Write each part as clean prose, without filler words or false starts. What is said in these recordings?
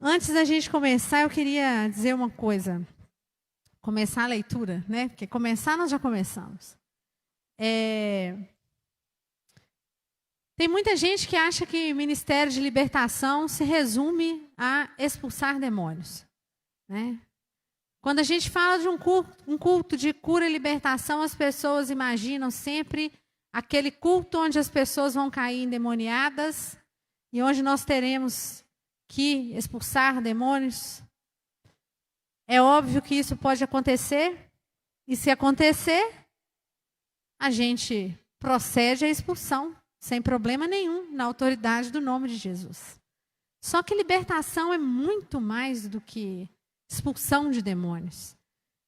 Antes da gente começar, eu queria dizer uma coisa. Começar a leitura, né? Porque começar nós já começamos. Tem muita gente que acha que ministério de libertação se resume a expulsar demônios, né? Quando a gente fala de um culto de cura e libertação, as pessoas imaginam sempre aquele culto onde as pessoas vão cair endemoniadas e onde nós teremos que expulsar demônios. É óbvio que isso pode acontecer, e se acontecer, a gente procede à expulsão, sem problema nenhum, na autoridade do nome de Jesus. Só que libertação é muito mais do que expulsão de demônios.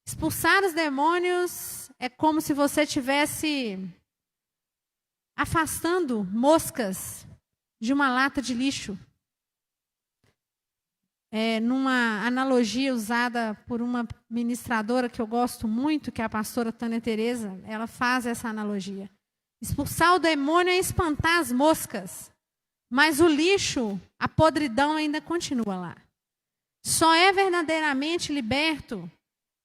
Expulsar os demônios é como se você estivesse afastando moscas de uma lata de lixo. Numa analogia usada por uma ministradora que eu gosto muito, que é a pastora Tânia Tereza, ela faz essa analogia. Expulsar o demônio é espantar as moscas, mas o lixo, a podridão ainda continua lá. Só é verdadeiramente liberto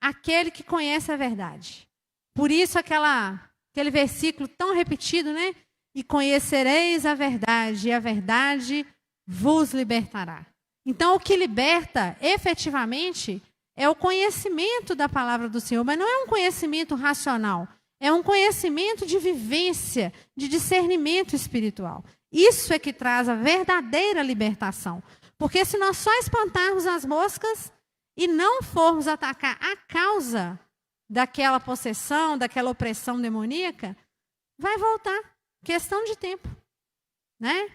aquele que conhece a verdade. Por isso aquele versículo tão repetido, né? E conhecereis a verdade, e a verdade vos libertará. Então, o que liberta, efetivamente, é o conhecimento da palavra do Senhor. Mas não é um conhecimento racional. É um conhecimento de vivência, de discernimento espiritual. Isso é que traz a verdadeira libertação. Porque se nós só espantarmos as moscas e não formos atacar a causa daquela possessão, daquela opressão demoníaca, vai voltar. Questão de tempo, né?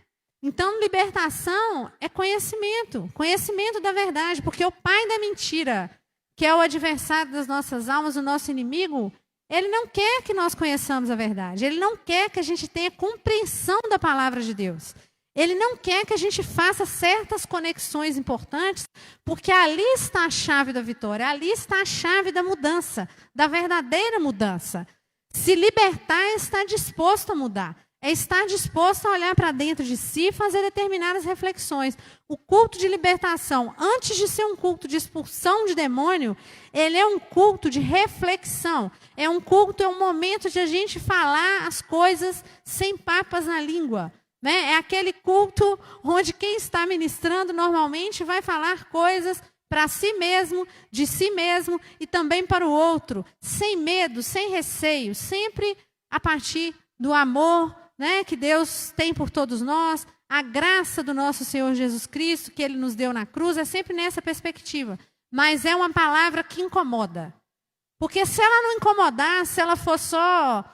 Então, libertação é conhecimento da verdade, porque o pai da mentira, que é o adversário das nossas almas, o nosso inimigo, ele não quer que nós conheçamos a verdade, ele não quer que a gente tenha compreensão da palavra de Deus, ele não quer que a gente faça certas conexões importantes, porque ali está a chave da vitória, ali está a chave da mudança, da verdadeira mudança. Se libertar é estar disposto a mudar. É estar disposto a olhar para dentro de si e fazer determinadas reflexões. O culto de libertação, antes de ser um culto de expulsão de demônio, ele é um culto de reflexão. É um momento de a gente falar as coisas sem papas na língua, né? É aquele culto onde quem está ministrando normalmente vai falar coisas para si mesmo, de si mesmo e também para o outro, sem medo, sem receio, sempre a partir do amor, né, que Deus tem por todos nós, a graça do nosso Senhor Jesus Cristo, que Ele nos deu na cruz, é sempre nessa perspectiva. Mas é uma palavra que incomoda. Porque se ela não incomodar, se ela for só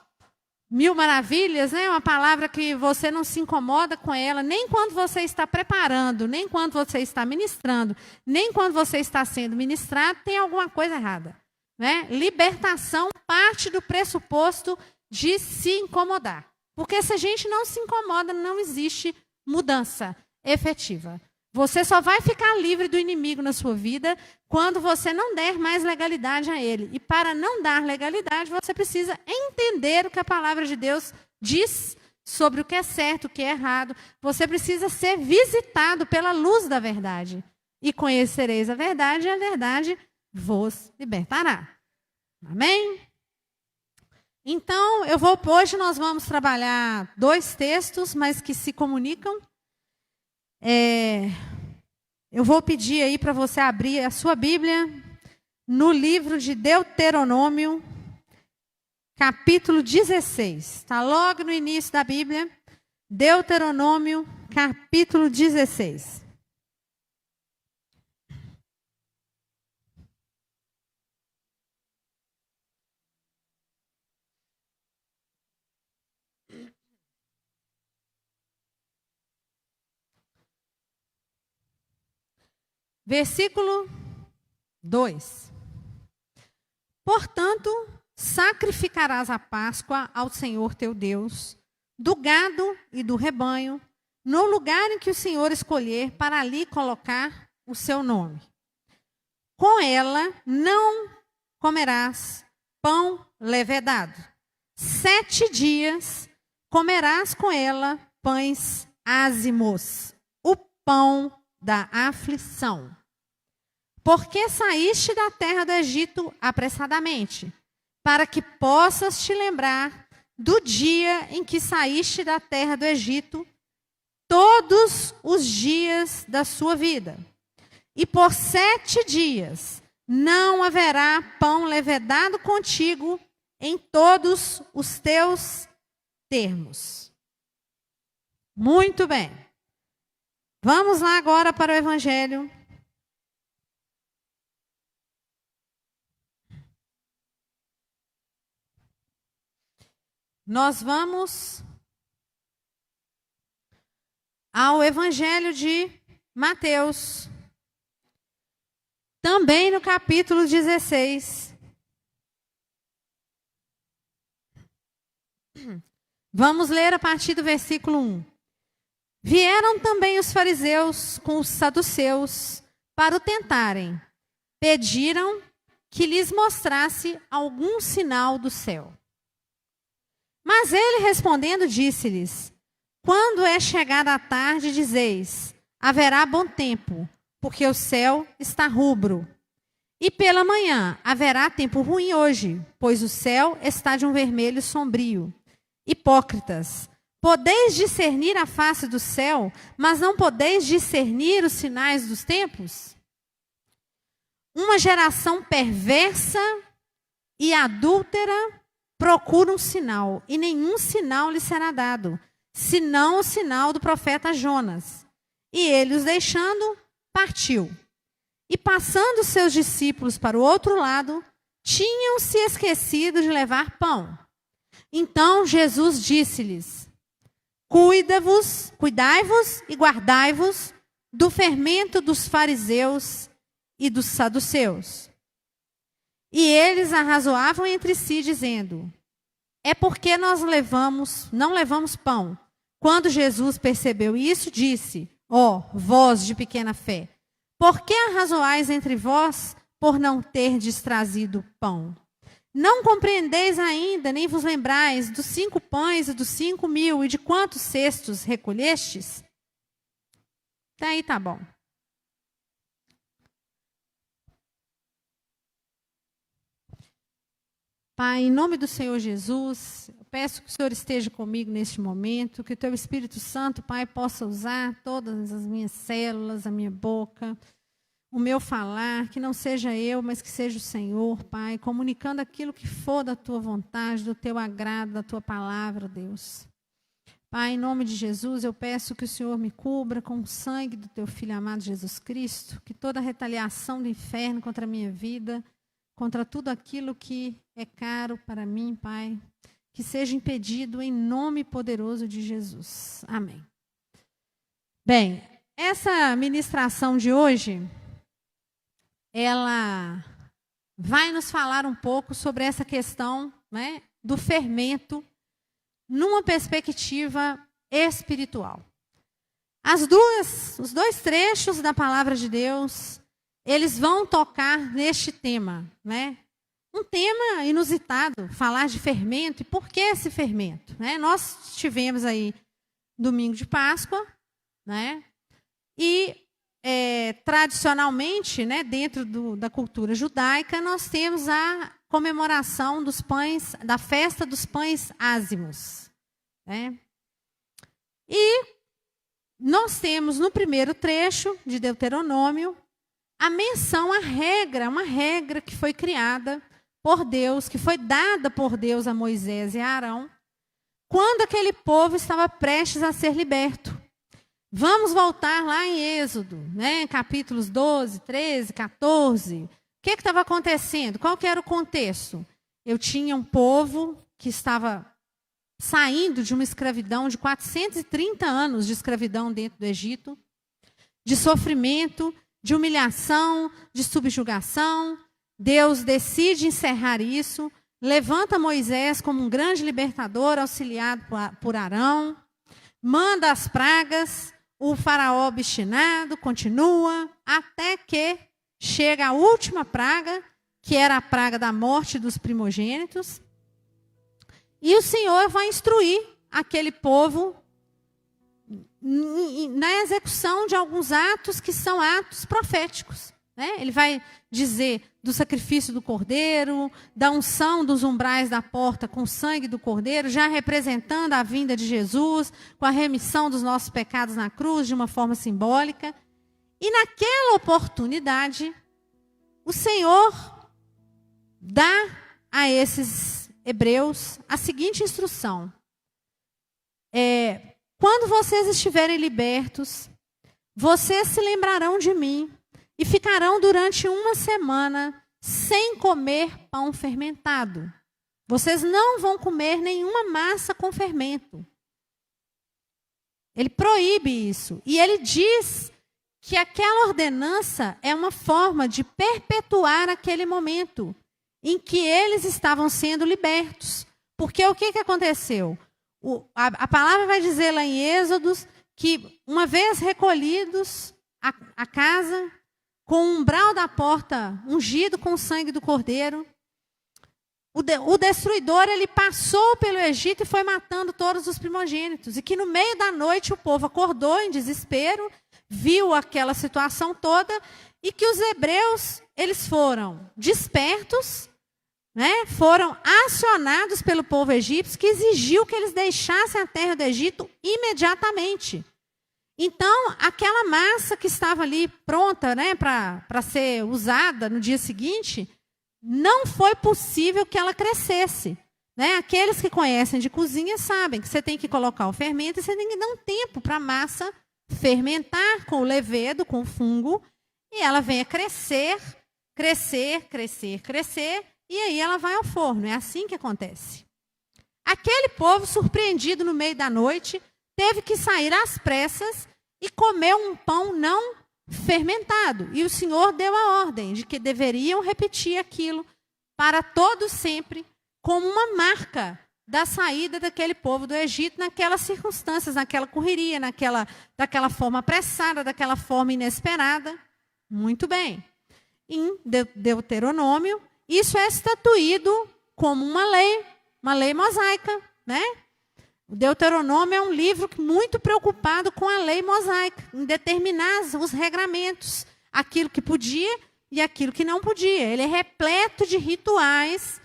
mil maravilhas, né, uma palavra que você não se incomoda com ela, nem quando você está preparando, nem quando você está ministrando, nem quando você está sendo ministrado, tem alguma coisa errada, né? Libertação parte do pressuposto de se incomodar. Porque se a gente não se incomoda, não existe mudança efetiva. Você só vai ficar livre do inimigo na sua vida quando você não der mais legalidade a ele. E para não dar legalidade, você precisa entender o que a palavra de Deus diz sobre o que é certo, o que é errado. Você precisa ser visitado pela luz da verdade. E conhecereis a verdade, e a verdade vos libertará. Amém? Então, hoje nós vamos trabalhar 2 textos, mas que se comunicam. Eu vou pedir aí para você abrir a sua Bíblia no livro de Deuteronômio, capítulo 16. Está logo no início da Bíblia. Deuteronômio, capítulo 16. Versículo 2. Portanto, sacrificarás a Páscoa ao Senhor teu Deus, do gado e do rebanho, no lugar em que o Senhor escolher para ali colocar o seu nome. Com ela não comerás pão levedado. 7 dias comerás com ela pães ázimos, o pão da aflição. Porque saíste da terra do Egito apressadamente, para que possas te lembrar do dia em que saíste da terra do Egito, todos os dias da sua vida. E por 7 dias não haverá pão levedado contigo em todos os teus termos. Muito bem. Vamos lá agora para o Evangelho. Nós vamos ao Evangelho de Mateus, também no capítulo 16. Vamos ler a partir do versículo 1. Vieram também os fariseus com os saduceus para o tentarem. Pediram que lhes mostrasse algum sinal do céu. Mas ele respondendo disse-lhes: quando é chegada a tarde, dizeis, haverá bom tempo, porque o céu está rubro. E pela manhã haverá tempo ruim hoje, pois o céu está de um vermelho sombrio. Hipócritas, podeis discernir a face do céu, mas não podeis discernir os sinais dos tempos? Uma geração perversa e adúltera procura um sinal, e nenhum sinal lhe será dado, senão o sinal do profeta Jonas. E ele, os deixando, partiu. E passando seus discípulos para o outro lado, tinham se esquecido de levar pão. Então Jesus disse-lhes: cuidai-vos e guardai-vos do fermento dos fariseus e dos saduceus. E eles arrazoavam entre si, dizendo: é porque nós não levamos pão. Quando Jesus percebeu isso, disse: ó, vós de pequena fé, por que arrazoais entre vós por não terdes trazido pão? Não compreendeis ainda, nem vos lembrais dos 5 pães e dos 5.000 e de quantos cestos recolhestes? Até aí tá bom. Pai, em nome do Senhor Jesus, eu peço que o Senhor esteja comigo neste momento, que o Teu Espírito Santo, Pai, possa usar todas as minhas células, a minha boca, o meu falar, que não seja eu, mas que seja o Senhor, Pai, comunicando aquilo que for da Tua vontade, do Teu agrado, da Tua palavra, Deus. Pai, em nome de Jesus, eu peço que o Senhor me cubra com o sangue do Teu Filho amado Jesus Cristo, que toda retaliação do inferno contra a minha vida, contra tudo aquilo que é caro para mim, Pai, que seja impedido em nome poderoso de Jesus. Amém. Bem, essa ministração de hoje, ela vai nos falar um pouco sobre essa questão, né, do fermento numa perspectiva espiritual. Os dois trechos da palavra de Deus, eles vão tocar neste tema, né? Um tema inusitado, falar de fermento. E por que esse fermento? Né? Nós tivemos aí domingo de Páscoa, né? E tradicionalmente, né, dentro da cultura judaica, nós temos a comemoração dos pães, da festa dos pães ázimos, né? E nós temos no primeiro trecho de Deuteronômio a menção à regra, uma regra que foi criada por Deus, que foi dada por Deus a Moisés e a Arão, quando aquele povo estava prestes a ser liberto. Vamos voltar lá em Êxodo, né, capítulos 12, 13, 14. O que estava acontecendo? Qual que era o contexto? Eu tinha um povo que estava saindo de uma escravidão de 430 anos de escravidão dentro do Egito, de sofrimento, de humilhação, de subjugação. Deus decide encerrar isso, levanta Moisés como um grande libertador, auxiliado por Arão, manda as pragas, o faraó obstinado continua, até que chega a última praga, que era a praga da morte dos primogênitos, e o Senhor vai instruir aquele povo na execução de alguns atos que são atos proféticos. Ele vai dizer do sacrifício do cordeiro, da unção dos umbrais da porta com o sangue do cordeiro, já representando a vinda de Jesus, com a remissão dos nossos pecados na cruz, de uma forma simbólica. E naquela oportunidade, o Senhor dá a esses hebreus a seguinte instrução: quando vocês estiverem libertos, vocês se lembrarão de mim e ficarão durante 1 semana sem comer pão fermentado. Vocês não vão comer nenhuma massa com fermento. Ele proíbe isso. E ele diz que aquela ordenança é uma forma de perpetuar aquele momento em que eles estavam sendo libertos. Porque o que aconteceu? A palavra vai dizer lá em Êxodos que, uma vez recolhidos a casa, com o umbral da porta ungido com o sangue do cordeiro, o destruidor, ele passou pelo Egito e foi matando todos os primogênitos. E que no meio da noite o povo acordou em desespero, viu aquela situação toda, e que os hebreus, eles foram despertos, foram acionados pelo povo egípcio, que exigiu que eles deixassem a terra do Egito imediatamente. Então, aquela massa que estava ali pronta, para ser usada no dia seguinte, não foi possível que ela crescesse. Aqueles que conhecem de cozinha sabem que você tem que colocar o fermento e você tem que dar um tempo para a massa fermentar com o levedo, com o fungo, e ela venha crescer, e aí ela vai ao forno. É assim que acontece. Aquele povo, surpreendido no meio da noite, teve que sair às pressas e comer um pão não fermentado. E o Senhor deu a ordem de que deveriam repetir aquilo para todos sempre, como uma marca da saída daquele povo do Egito naquelas circunstâncias, naquela correria, daquela forma apressada, daquela forma inesperada. Muito bem. Em Deuteronômio, isso é estatuído como uma lei mosaica, O Deuteronômio é um livro muito preocupado com a lei mosaica, em determinar os regramentos, aquilo que podia e aquilo que não podia. Ele é repleto de rituais,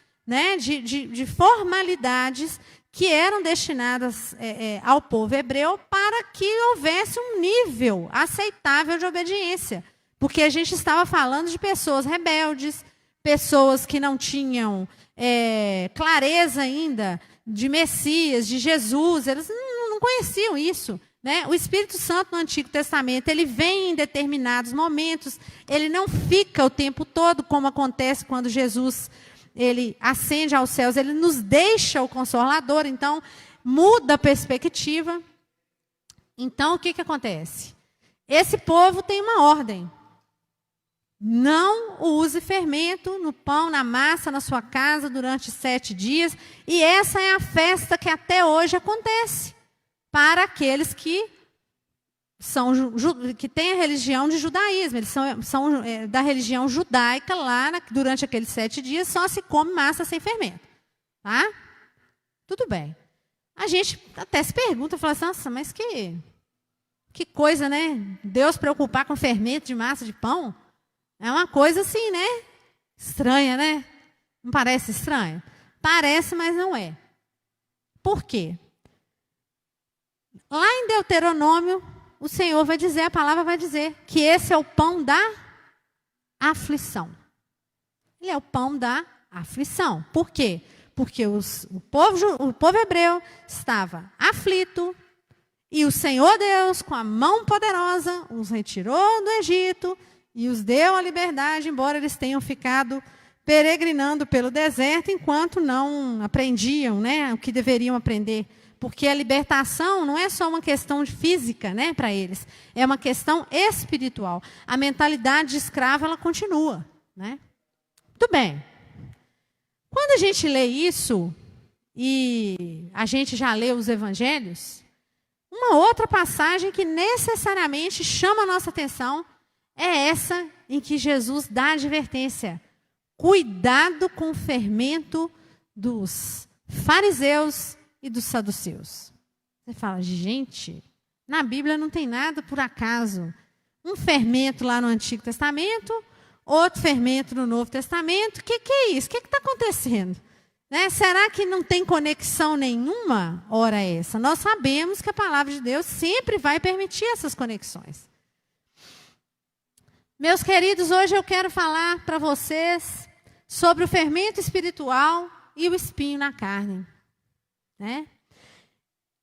de formalidades que eram destinadas ao povo hebreu para que houvesse um nível aceitável de obediência. Porque a gente estava falando de pessoas rebeldes, pessoas que não tinham clareza ainda de Messias, de Jesus, eles não conheciam isso. O Espírito Santo no Antigo Testamento, ele vem em determinados momentos, ele não fica o tempo todo, como acontece quando Jesus ele ascende aos céus, ele nos deixa o Consolador, então muda a perspectiva. Então o que acontece? Esse povo tem uma ordem: não use fermento no pão, na massa, na sua casa durante 7 dias. E essa é a festa que até hoje acontece para aqueles que têm a religião de judaísmo. Eles são da religião judaica. Lá, durante aqueles 7 dias, só se come massa sem fermento. Tá? Tudo bem. A gente até se pergunta, fala assim, nossa, mas que coisa, Deus preocupar com fermento de massa de pão? É uma coisa assim, estranha, Não parece estranho? Parece, mas não é. Por quê? Lá em Deuteronômio, o Senhor vai dizer, a palavra vai dizer, que esse é o pão da aflição. Ele é o pão da aflição. Por quê? Porque o povo hebreu estava aflito, e o Senhor Deus, com a mão poderosa, os retirou do Egito e os deu a liberdade, embora eles tenham ficado peregrinando pelo deserto, enquanto não aprendiam o que deveriam aprender. Porque a libertação não é só uma questão de física para eles, é uma questão espiritual. A mentalidade de escravo, ela continua. Muito bem. Quando a gente lê isso, e a gente já lê os evangelhos, uma outra passagem que necessariamente chama a nossa atenção é essa em que Jesus dá advertência. Cuidado com o fermento dos fariseus e dos saduceus. Você fala, gente, Na Bíblia não tem nada por acaso. Um fermento lá no Antigo Testamento, outro fermento no Novo Testamento. O que é isso? O que está acontecendo? Né? Será que não tem conexão nenhuma? Ora essa. Nós sabemos que a palavra de Deus sempre vai permitir essas conexões. Meus queridos, hoje eu quero falar para vocês sobre o fermento espiritual e o espinho na carne. Né?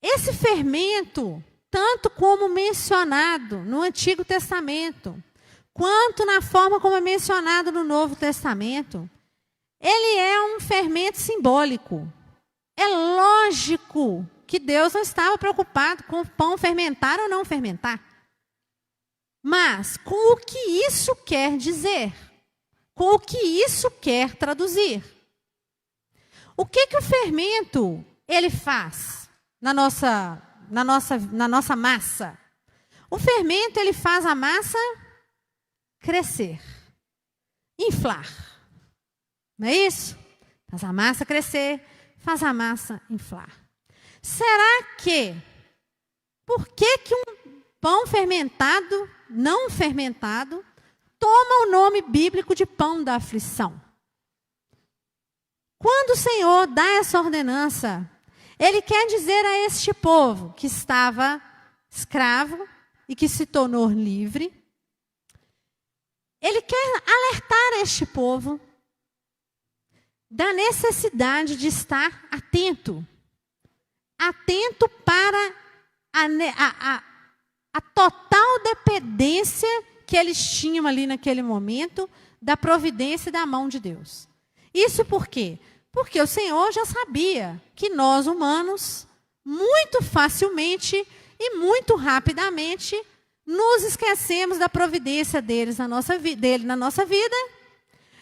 Esse fermento, tanto como mencionado no Antigo Testamento, quanto na forma como é mencionado no Novo Testamento, ele é um fermento simbólico. É lógico que Deus não estava preocupado com o pão fermentar ou não fermentar. Mas com o que isso quer dizer? Com o que isso quer traduzir? O que o fermento ele faz na nossa massa? O fermento ele faz a massa crescer, inflar. Não é isso? Faz a massa crescer, faz a massa inflar. Será que, por que um pão fermentado, não fermentado, toma o nome bíblico de pão da aflição? Quando o Senhor dá essa ordenança, Ele quer dizer a este povo que estava escravo e que se tornou livre, Ele quer alertar este povo da necessidade de estar atento. Atento para a total dependência que eles tinham ali naquele momento da providência e da mão de Deus. Isso por quê? Porque o Senhor já sabia que nós humanos, muito facilmente e muito rapidamente, nos esquecemos da providência dele na nossa vida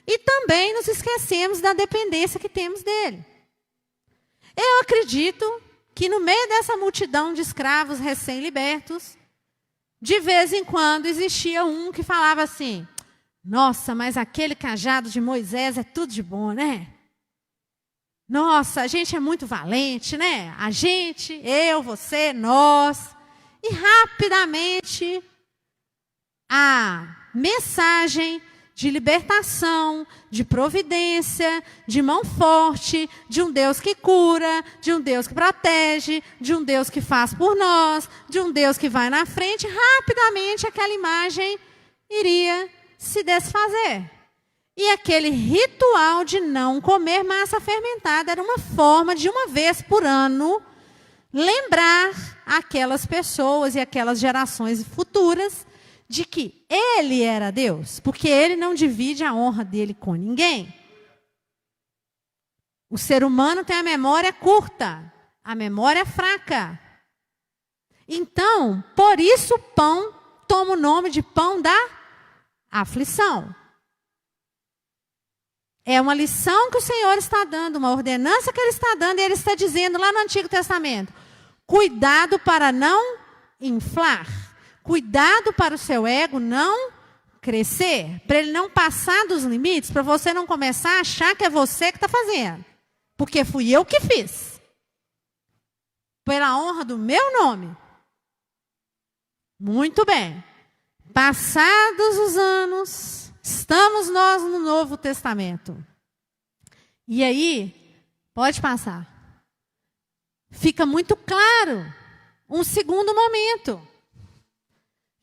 e também nos esquecemos da dependência que temos dele. Eu acredito que no meio dessa multidão de escravos recém-libertos, de vez em quando existia um que falava assim: nossa, mas aquele cajado de Moisés é tudo de bom, né? Nossa, a gente é muito valente, né? A gente, eu, você, nós. E rapidamente a mensagem de libertação, de providência, de mão forte, de um Deus que cura, de um Deus que protege, de um Deus que faz por nós, de um Deus que vai na frente, rapidamente aquela imagem iria se desfazer. E aquele ritual de não comer massa fermentada era uma forma de, uma vez por ano, lembrar aquelas pessoas e aquelas gerações futuras de que Ele era Deus, porque Ele não divide a honra dele com ninguém. O ser humano tem a memória curta, a memória fraca. Então, por isso o pão toma o nome de pão da aflição. É uma lição que o Senhor está dando, uma ordenança que Ele está dando, e Ele está dizendo lá no Antigo Testamento: cuidado para não inflar. Cuidado para o seu ego não crescer, para ele não passar dos limites, para você não começar a achar que é você que está fazendo. Porque fui eu que fiz. Pela honra do meu nome. Muito bem. Passados os anos, estamos nós no Novo Testamento. E aí, pode passar. Fica muito claro um segundo momento.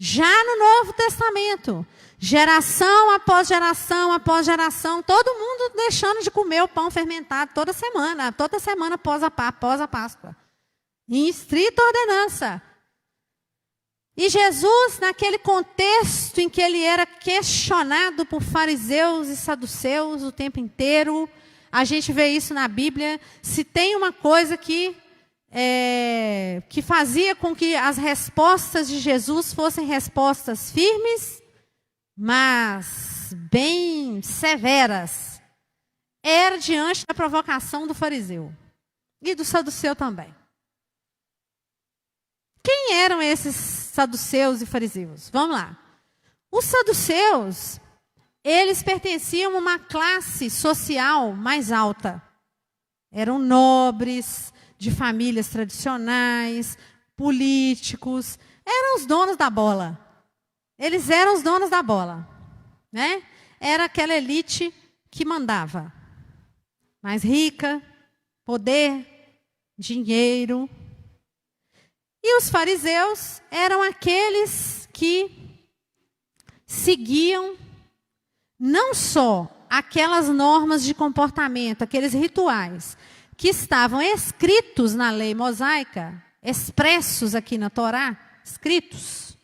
Já no Novo Testamento, geração após geração, todo mundo deixando de comer o pão fermentado toda semana após a Páscoa. Em estrita ordenança. E Jesus, naquele contexto em que ele era questionado por fariseus e saduceus o tempo inteiro, a gente vê isso na Bíblia. Se tem uma coisa que fazia com que as respostas de Jesus fossem respostas firmes, mas bem severas, era diante da provocação do fariseu e do saduceu também. Quem eram esses saduceus e fariseus? Vamos lá. Os saduceus, eles pertenciam a uma classe social mais alta. Eram nobres, de famílias tradicionais, políticos, eram os donos da bola. Eles eram os donos da bola, né? Era aquela elite que mandava. Mais rica, poder, dinheiro. E os fariseus eram aqueles que seguiam não só aquelas normas de comportamento, aqueles rituais que estavam escritos na lei mosaica, expressos aqui na Torá, escritos,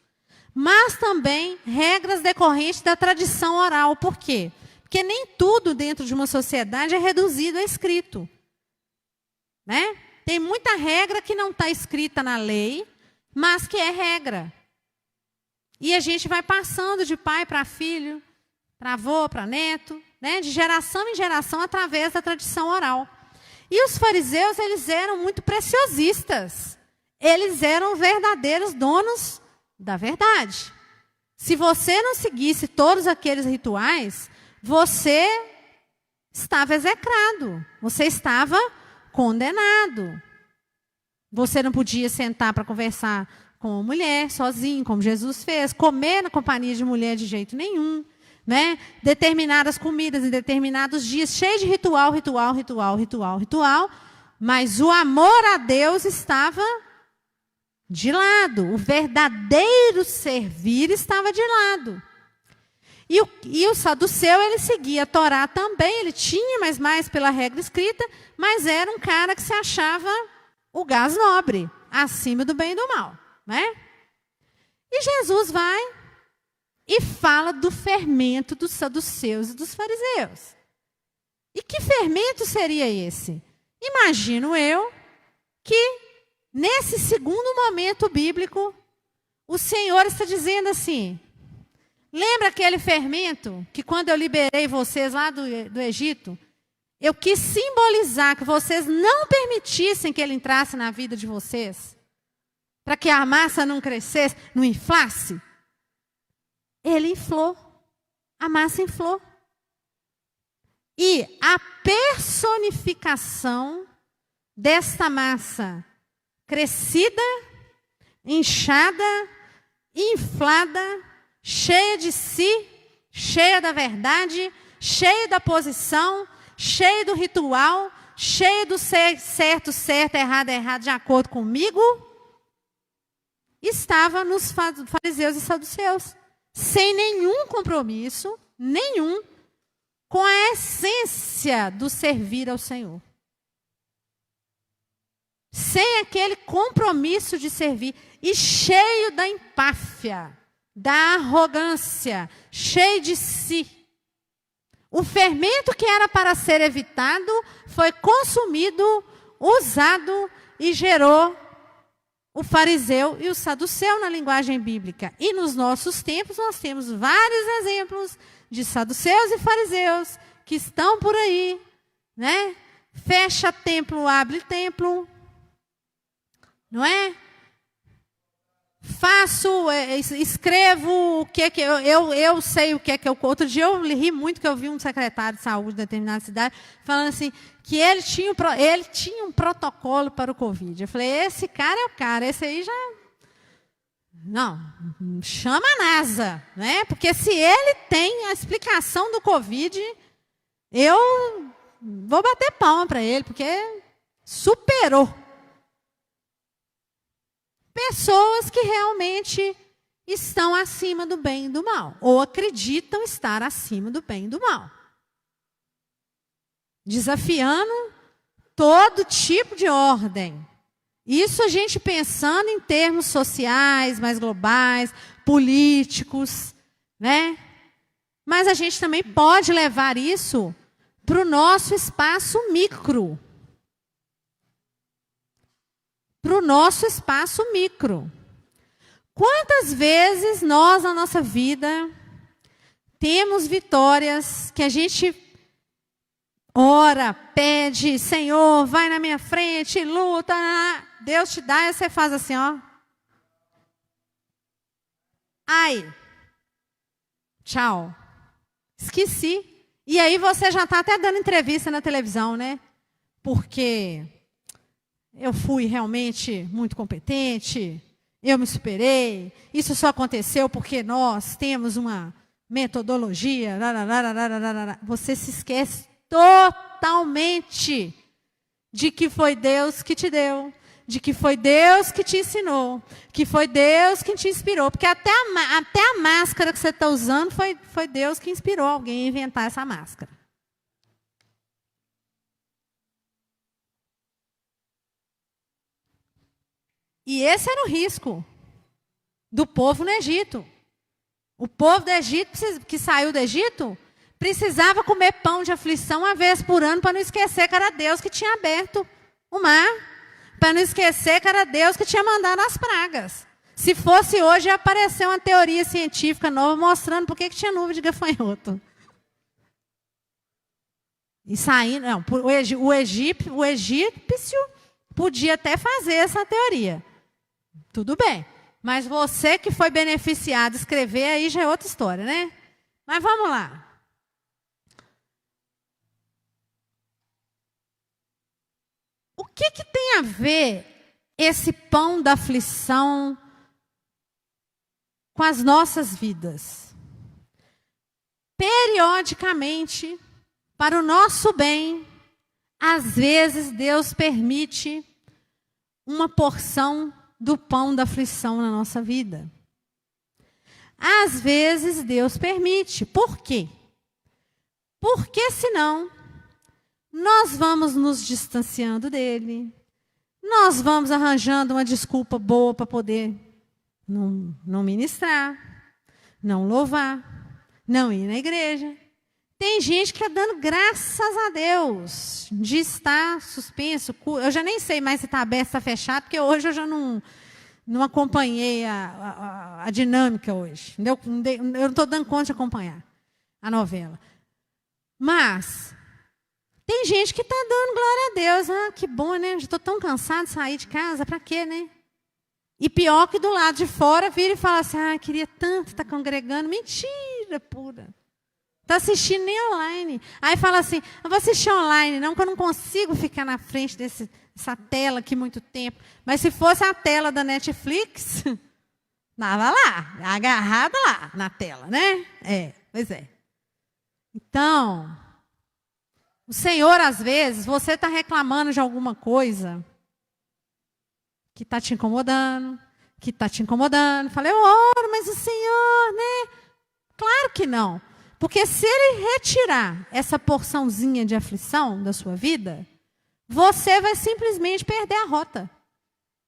mas também regras decorrentes da tradição oral. Por quê? Porque nem tudo dentro de uma sociedade é reduzido a escrito, né? Tem muita regra que não está escrita na lei, mas que é regra. E a gente vai passando de pai para filho, para avô, para neto, né? De geração em geração através da tradição oral. E os fariseus, eles eram muito preciosistas. Eles eram verdadeiros donos da verdade. Se você não seguisse todos aqueles rituais, você estava execrado, você estava condenado. Você não podia sentar para conversar com uma mulher sozinho, como Jesus fez, comer na companhia de mulher de jeito nenhum, né? Determinadas comidas em determinados dias, cheio de ritual, mas o amor a Deus estava de lado, o verdadeiro servir estava de lado. E o saduceu, ele seguia a Torá também, ele tinha mais pela regra escrita, mas era um cara que se achava o gás nobre, acima do bem e do mal, né? E Jesus vai e fala do fermento dos saduceus e dos fariseus. E que fermento seria esse? Imagino eu que nesse segundo momento bíblico, o Senhor está dizendo assim: lembra aquele fermento que quando eu liberei vocês lá do Egito, eu quis simbolizar que vocês não permitissem que ele entrasse na vida de vocês, para que a massa não crescesse, não inflasse? Ele inflou, a massa inflou. E a personificação desta massa crescida, inchada, inflada, cheia de si, cheia da verdade, cheia da posição, cheia do ritual, cheia do certo, errado, de acordo comigo, estava nos fariseus e saduceus, sem nenhum compromisso, nenhum, com a essência do servir ao Senhor. Sem aquele compromisso de servir, e cheio da empáfia, da arrogância, cheio de si. O fermento que era para ser evitado foi consumido, usado e gerou o fariseu e o saduceu na linguagem bíblica. E nos nossos tempos nós temos vários exemplos de saduceus e fariseus que estão por aí, né? Fecha templo, abre templo, não é? Escrevo o que eu sei o que eu... Outro dia eu ri muito que eu vi um secretário de saúde de determinada cidade falando assim, que ele tinha um protocolo para o Covid. Eu falei, esse cara é o cara, esse aí já... Não, chama a NASA, né? Porque se ele tem a explicação do Covid, eu vou bater palma para ele, porque superou. Pessoas que realmente estão acima do bem e do mal, ou acreditam estar acima do bem e do mal. Desafiando todo tipo de ordem. Isso a gente pensando em termos sociais, mais globais, políticos, né? Mas a gente também pode levar isso para o nosso espaço micro. Para o nosso espaço micro. Quantas vezes nós, na nossa vida, temos vitórias que a gente ora, pede, Senhor, vai na minha frente, luta, Deus te dá, e você faz assim, ó. Ai, tchau, esqueci. E aí você já está até dando entrevista na televisão, né? Porque... eu fui realmente muito competente, eu me superei, isso só aconteceu porque nós temos uma metodologia. Você se esquece totalmente de que foi Deus que te deu, de que foi Deus que te ensinou, que foi Deus que te inspirou. Porque até a máscara que você está usando foi Deus que inspirou alguém a inventar essa máscara. E esse era o risco do povo no Egito. O povo do Egito, que saiu do Egito, precisava comer pão de aflição uma vez por ano para não esquecer que era Deus que tinha aberto o mar, para não esquecer que era Deus que tinha mandado as pragas. Se fosse hoje, ia aparecer uma teoria científica nova mostrando por que tinha nuvem de gafanhoto. E saindo, não, o egípcio podia até fazer essa teoria. Tudo bem. Mas você que foi beneficiado, escrever aí já é outra história, né? Mas vamos lá. O que tem a ver esse pão da aflição com as nossas vidas? Periodicamente, para o nosso bem, às vezes Deus permite uma porção do pão da aflição na nossa vida. Às vezes Deus permite. Por quê? Porque senão nós vamos nos distanciando dele. Nós vamos arranjando uma desculpa boa para poder não ministrar, não louvar, não ir na igreja. Tem gente que está dando graças a Deus de estar suspenso. Eu já nem sei mais se está aberto, se está fechado, porque hoje eu já não acompanhei a dinâmica hoje. Eu não estou dando conta de acompanhar a novela. Mas tem gente que está dando glória a Deus. Ah, que bom, né? Já estou tão cansado de sair de casa, para quê, né? E pior que do lado de fora vira e fala assim, ah, queria tanto estar congregando. Mentira pura. Está assistindo nem online. Aí fala assim, eu vou assistir online, não, porque eu não consigo ficar na frente dessa tela aqui muito tempo. Mas se fosse a tela da Netflix, estava lá, agarrada lá na tela, né? Pois é. Então, o Senhor, às vezes, você está reclamando de alguma coisa que está te incomodando, Falei, eu oro, mas o Senhor, né? Claro que não. Porque se Ele retirar essa porçãozinha de aflição da sua vida, você vai simplesmente perder a rota.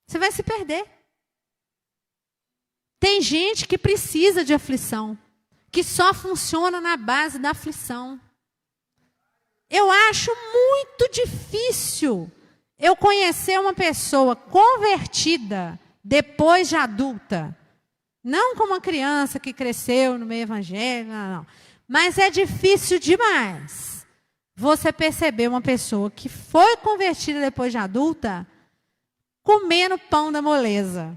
Você vai se perder. Tem gente que precisa de aflição, que só funciona na base da aflição. Eu acho muito difícil eu conhecer uma pessoa convertida depois de adulta. Não como uma criança que cresceu no meio evangélico, não. Mas é difícil demais você perceber uma pessoa que foi convertida depois de adulta comendo pão da moleza.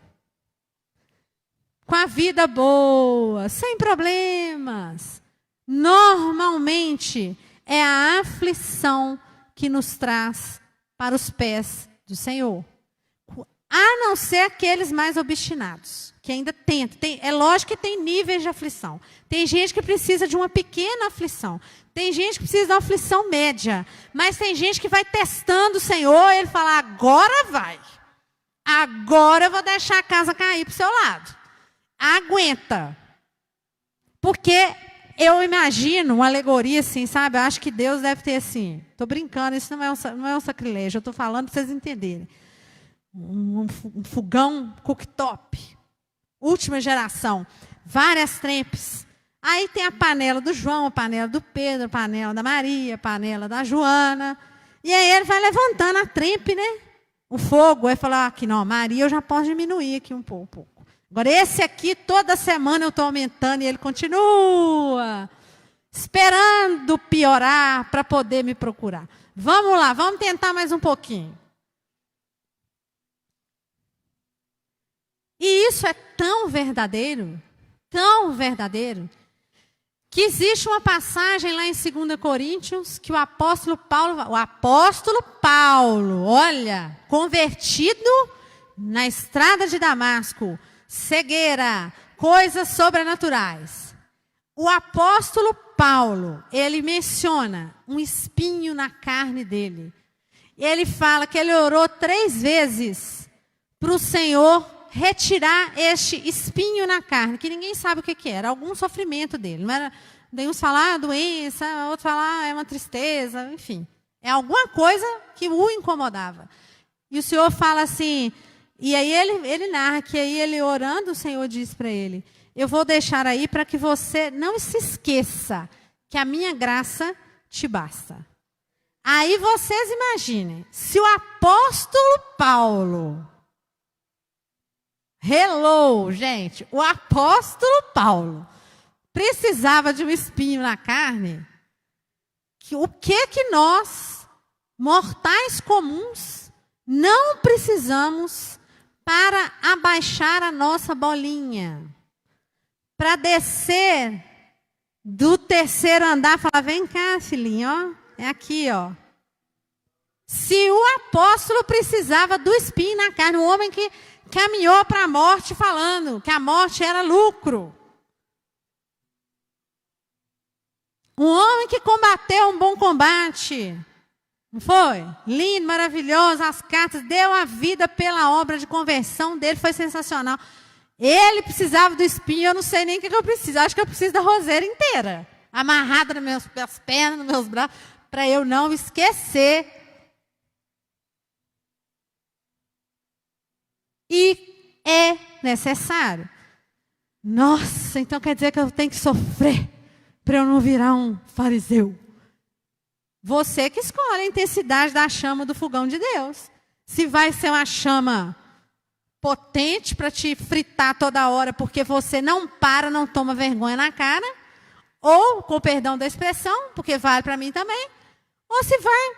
Com a vida boa, sem problemas. Normalmente é a aflição que nos traz para os pés do Senhor. A não ser aqueles mais obstinados, que ainda tentam. É lógico que tem níveis de aflição. Tem gente que precisa de uma pequena aflição. Tem gente que precisa de uma aflição média. Mas tem gente que vai testando o Senhor e Ele fala, agora vai. Agora eu vou deixar a casa cair para o seu lado. Aguenta. Porque eu imagino uma alegoria assim, sabe? Eu acho que Deus deve ter assim. Estou brincando, isso não é um sacrilégio. Eu estou falando para vocês entenderem. Um fogão cooktop, última geração, várias trempes. Aí tem a panela do João, a panela do Pedro, a panela da Maria, a panela da Joana. E aí ele vai levantando a trempe, né? O fogo. Aí fala, aqui não, Maria, eu já posso diminuir aqui um pouco. Agora esse aqui, toda semana eu estou aumentando e ele continua esperando piorar para poder me procurar. Vamos lá, vamos tentar mais um pouquinho. E isso é tão verdadeiro, que existe uma passagem lá em 2 Coríntios, que o apóstolo Paulo, olha, convertido na estrada de Damasco, cegueira, coisas sobrenaturais. O apóstolo Paulo, ele menciona um espinho na carne dele. Ele fala que ele orou 3 vezes para o Senhor retirar este espinho na carne, que ninguém sabe o que era, algum sofrimento dele. Não era, uns falar doença, outros falar é uma tristeza, enfim. É alguma coisa que o incomodava. E o Senhor fala assim, e aí ele narra que aí ele orando, o Senhor diz para ele, eu vou deixar aí para que você não se esqueça que a minha graça te basta. Aí vocês imaginem, se o apóstolo Paulo, gente, o apóstolo Paulo precisava de um espinho na carne, o que nós, mortais comuns, não precisamos para abaixar a nossa bolinha, para descer do 3º andar, falar, vem cá, filhinho, ó. É aqui, ó. Se o apóstolo precisava do espinho na carne, um homem que caminhou para a morte falando que a morte era lucro. Um homem que combateu um bom combate. Não foi? Lindo, maravilhoso, as cartas, deu a vida pela obra de conversão dele, foi sensacional. Ele precisava do espinho, eu não sei nem o que eu preciso. Acho que eu preciso da roseira inteira. Amarrada nas minhas pernas, nos meus braços, para eu não esquecer. E é necessário. Nossa, então quer dizer que eu tenho que sofrer para eu não virar um fariseu. Você que escolhe a intensidade da chama do fogão de Deus. Se vai ser uma chama potente para te fritar toda hora porque você não para, não toma vergonha na cara, ou, com perdão da expressão, porque vale para mim também, ou se vai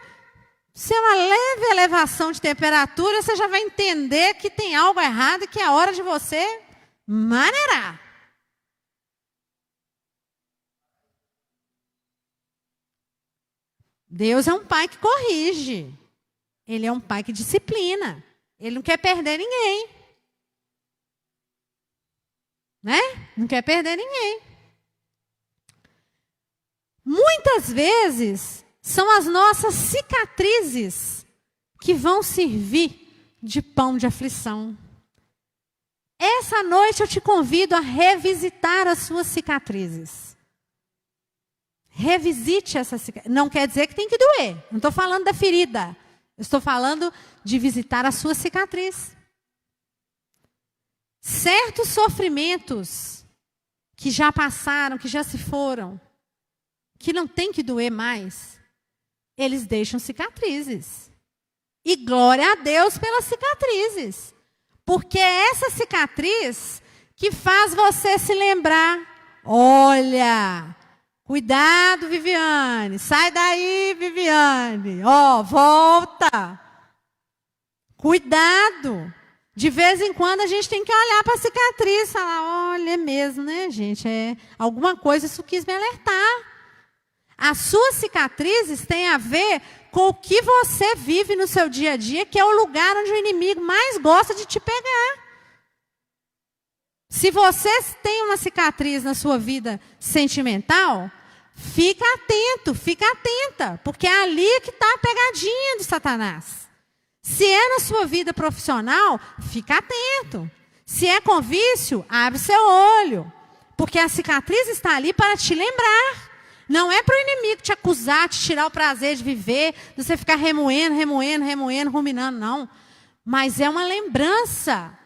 ser uma leve elevação de temperatura, você já vai entender que tem algo errado e que é hora de você maneirar. Deus é um pai que corrige. Ele é um pai que disciplina. Ele não quer perder ninguém. Né? Não quer perder ninguém. Muitas vezes são as nossas cicatrizes que vão servir de pão de aflição. Essa noite eu te convido a revisitar as suas cicatrizes. Revisite essa cicatriz. Não quer dizer que tem que doer. Não estou falando da ferida. Eu estou falando de visitar a sua cicatriz. Certos sofrimentos que já passaram, que já se foram, que não tem que doer mais, eles deixam cicatrizes. E glória a Deus pelas cicatrizes. Porque é essa cicatriz que faz você se lembrar, olha, cuidado, Viviane, sai daí, Viviane, ó, volta. Cuidado. De vez em quando a gente tem que olhar para a cicatriz e falar, olha, é mesmo, né, gente? Alguma coisa isso quis me alertar. As suas cicatrizes têm a ver com o que você vive no seu dia a dia, que é o lugar onde o inimigo mais gosta de te pegar. Se você tem uma cicatriz na sua vida sentimental, fica atento, fica atenta, porque é ali que está a pegadinha do Satanás. Se é na sua vida profissional, fica atento. Se é com vício, abre seu olho, porque a cicatriz está ali para te lembrar. Não é para o inimigo te acusar, te tirar o prazer de viver, de você ficar remoendo, ruminando, não. Mas é uma lembrança,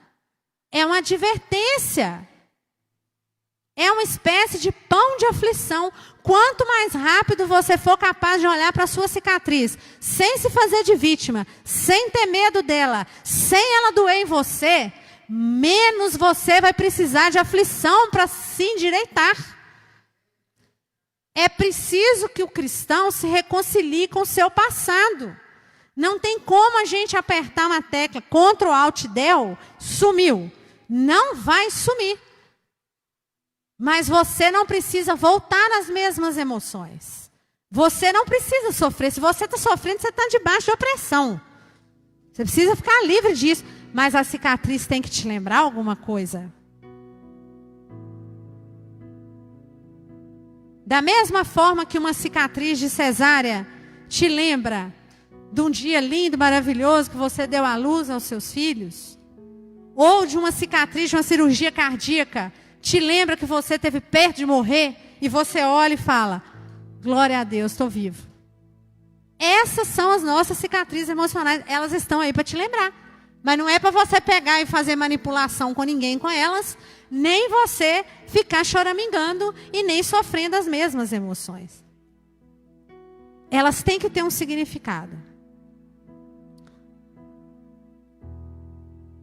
é uma advertência, é uma espécie de pão de aflição. Quanto mais rápido você for capaz de olhar para a sua cicatriz, sem se fazer de vítima, sem ter medo dela, sem ela doer em você, menos você vai precisar de aflição para se endireitar. É preciso que o cristão se reconcilie com o seu passado. Não tem como a gente apertar uma tecla, Ctrl Alt Del, sumiu. Não vai sumir. Mas você não precisa voltar às mesmas emoções. Você não precisa sofrer. Se você está sofrendo, você está debaixo de opressão. Você precisa ficar livre disso. Mas a cicatriz tem que te lembrar alguma coisa. Da mesma forma que uma cicatriz de cesárea te lembra de um dia lindo, maravilhoso que você deu à luz aos seus filhos, ou de uma cicatriz de uma cirurgia cardíaca, te lembra que você esteve perto de morrer, e você olha e fala, glória a Deus, estou vivo. Essas são as nossas cicatrizes emocionais, elas estão aí para te lembrar. Mas não é para você pegar e fazer manipulação com ninguém com elas, nem você ficar choramingando e nem sofrendo as mesmas emoções. Elas têm que ter um significado.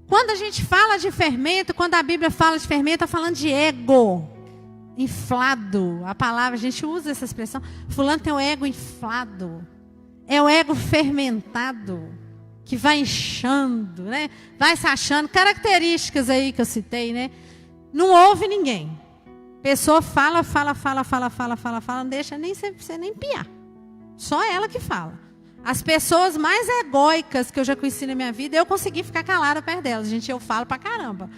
Quando a gente fala de fermento, quando a Bíblia fala de fermento, está falando de ego inflado. A palavra, a gente usa essa expressão. Fulano tem o ego inflado. É o ego fermentado, que vai inchando, né? Vai se achando. Características aí que eu citei, né? Não ouve ninguém. Pessoa fala, não deixa nem você nem piar. Só ela que fala. As pessoas mais egóicas que eu já conheci na minha vida, eu consegui ficar calada perto delas. Gente, eu falo pra caramba.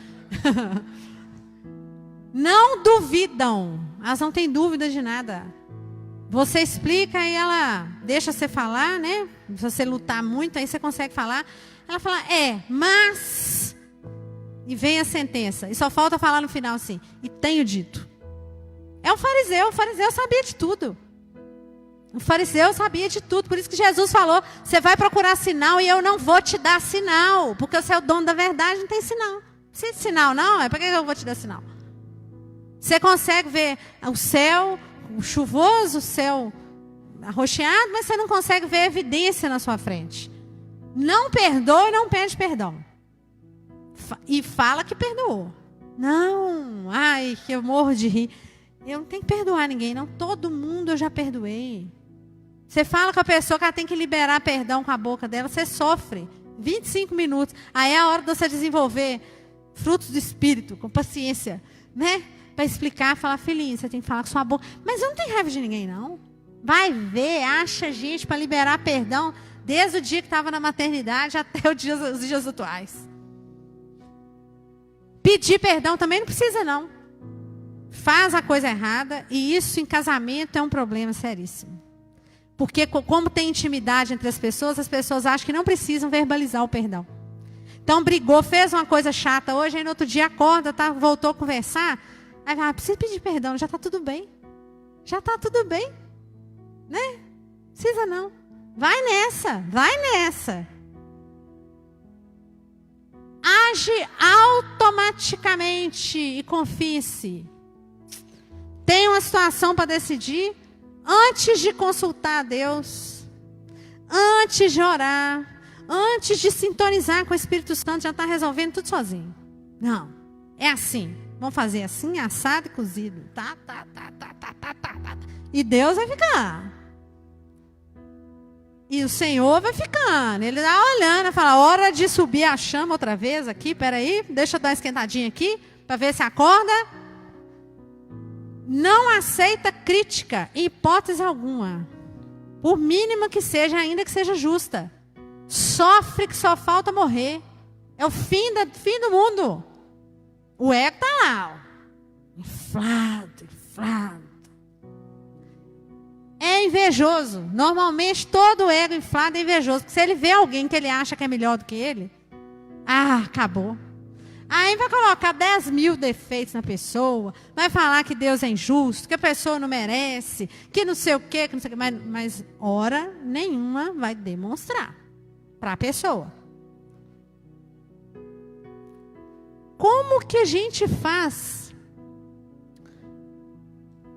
Não duvidam. Elas não têm dúvida de nada. Você explica e ela deixa você falar, né? Se você lutar muito, aí você consegue falar. Ela fala, mas... E vem a sentença. E só falta falar no final assim, e tenho dito. É um fariseu. O fariseu sabia de tudo. O fariseu sabia de tudo. Por isso que Jesus falou, você vai procurar sinal e eu não vou te dar sinal. Porque você é o dono da verdade, não tem sinal. Não precisa de sinal, não. Para que eu vou te dar sinal? Você consegue ver o céu... o chuvoso, o céu arroxeado, mas você não consegue ver evidência na sua frente. Não perdoa e não pede perdão. E fala que perdoou. Não, ai, que eu morro de rir. Eu não tenho que perdoar ninguém, não. Todo mundo eu já perdoei. Você fala com a pessoa que ela tem que liberar perdão com a boca dela, você sofre. 25 minutos. Aí é a hora de você desenvolver frutos do Espírito, com paciência, né? Para explicar, falar, filhinho, você tem que falar com sua boca. Mas eu não tenho raiva de ninguém, não. Vai ver, acha gente para liberar perdão, desde o dia que estava na maternidade até os dias atuais. Pedir perdão também não precisa, não. Faz a coisa errada, e isso em casamento é um problema seríssimo. Porque como tem intimidade entre as pessoas acham que não precisam verbalizar o perdão. Então brigou, fez uma coisa chata hoje, aí no outro dia acorda, voltou a conversar. Aí fala, precisa pedir perdão, já está tudo bem. Já está tudo bem. Né? Precisa não. Vai nessa, vai nessa. Age automaticamente e confie-se. Tem uma situação para decidir, antes de consultar a Deus, antes de orar, antes de sintonizar com o Espírito Santo, já está resolvendo tudo sozinho. Não, é assim. Vamos fazer assim, assado e cozido. Tá. E Deus vai ficar. E o Senhor vai ficando. Ele está olhando, fala, hora de subir a chama outra vez aqui. Peraí, deixa eu dar uma esquentadinha aqui, para ver se acorda. Não aceita crítica, em hipótese alguma. Por mínima que seja, ainda que seja justa. Sofre que só falta morrer. É o fim do mundo. O ego está lá, ó. Inflado. É invejoso. Normalmente todo ego inflado é invejoso. Porque se ele vê alguém que ele acha que é melhor do que ele, acabou. Aí vai colocar 10 mil defeitos na pessoa, vai falar que Deus é injusto, que a pessoa não merece, que não sei o quê, que não sei o quê, mas hora nenhuma vai demonstrar para a pessoa. Como que a gente faz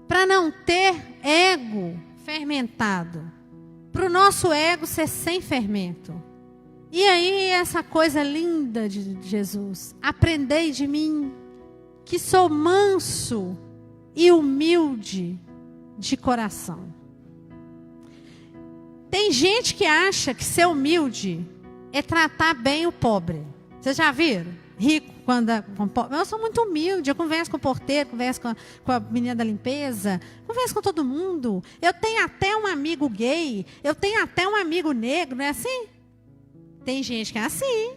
para não ter ego fermentado? Para o nosso ego ser sem fermento. E aí essa coisa linda de Jesus. Aprendei de mim, que sou manso e humilde de coração. Tem gente que acha que ser humilde é tratar bem o pobre. Vocês já viram? Rico quando com pobre. Eu sou muito humilde, eu converso com o porteiro, converso com a menina da limpeza, converso com todo mundo. Eu tenho até um amigo gay, eu tenho até um amigo negro, não é assim? Tem gente que é assim.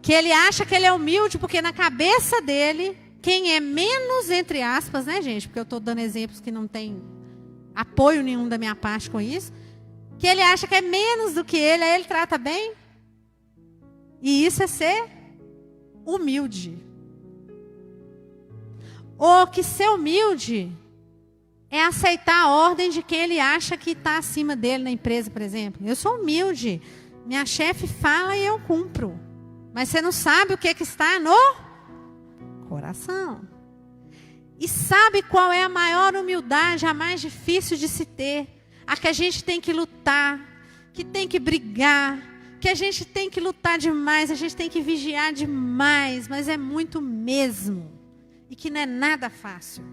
Que ele acha que ele é humilde porque na cabeça dele quem é menos, entre aspas, né, gente? Porque eu estou dando exemplos que não tem apoio nenhum da minha parte com isso. Que ele acha que é menos do que ele, aí ele trata bem. E isso é ser humilde. Ou que ser humilde é aceitar a ordem de quem ele acha que está acima dele na empresa, por exemplo. Eu sou humilde. Minha chefe fala e eu cumpro. Mas você não sabe o que está no coração. E sabe qual é a maior humildade, a mais difícil de se ter? A que a gente tem que lutar, que tem que brigar, que a gente tem que lutar demais, a gente tem que vigiar demais, mas é muito mesmo. E que não é nada fácil.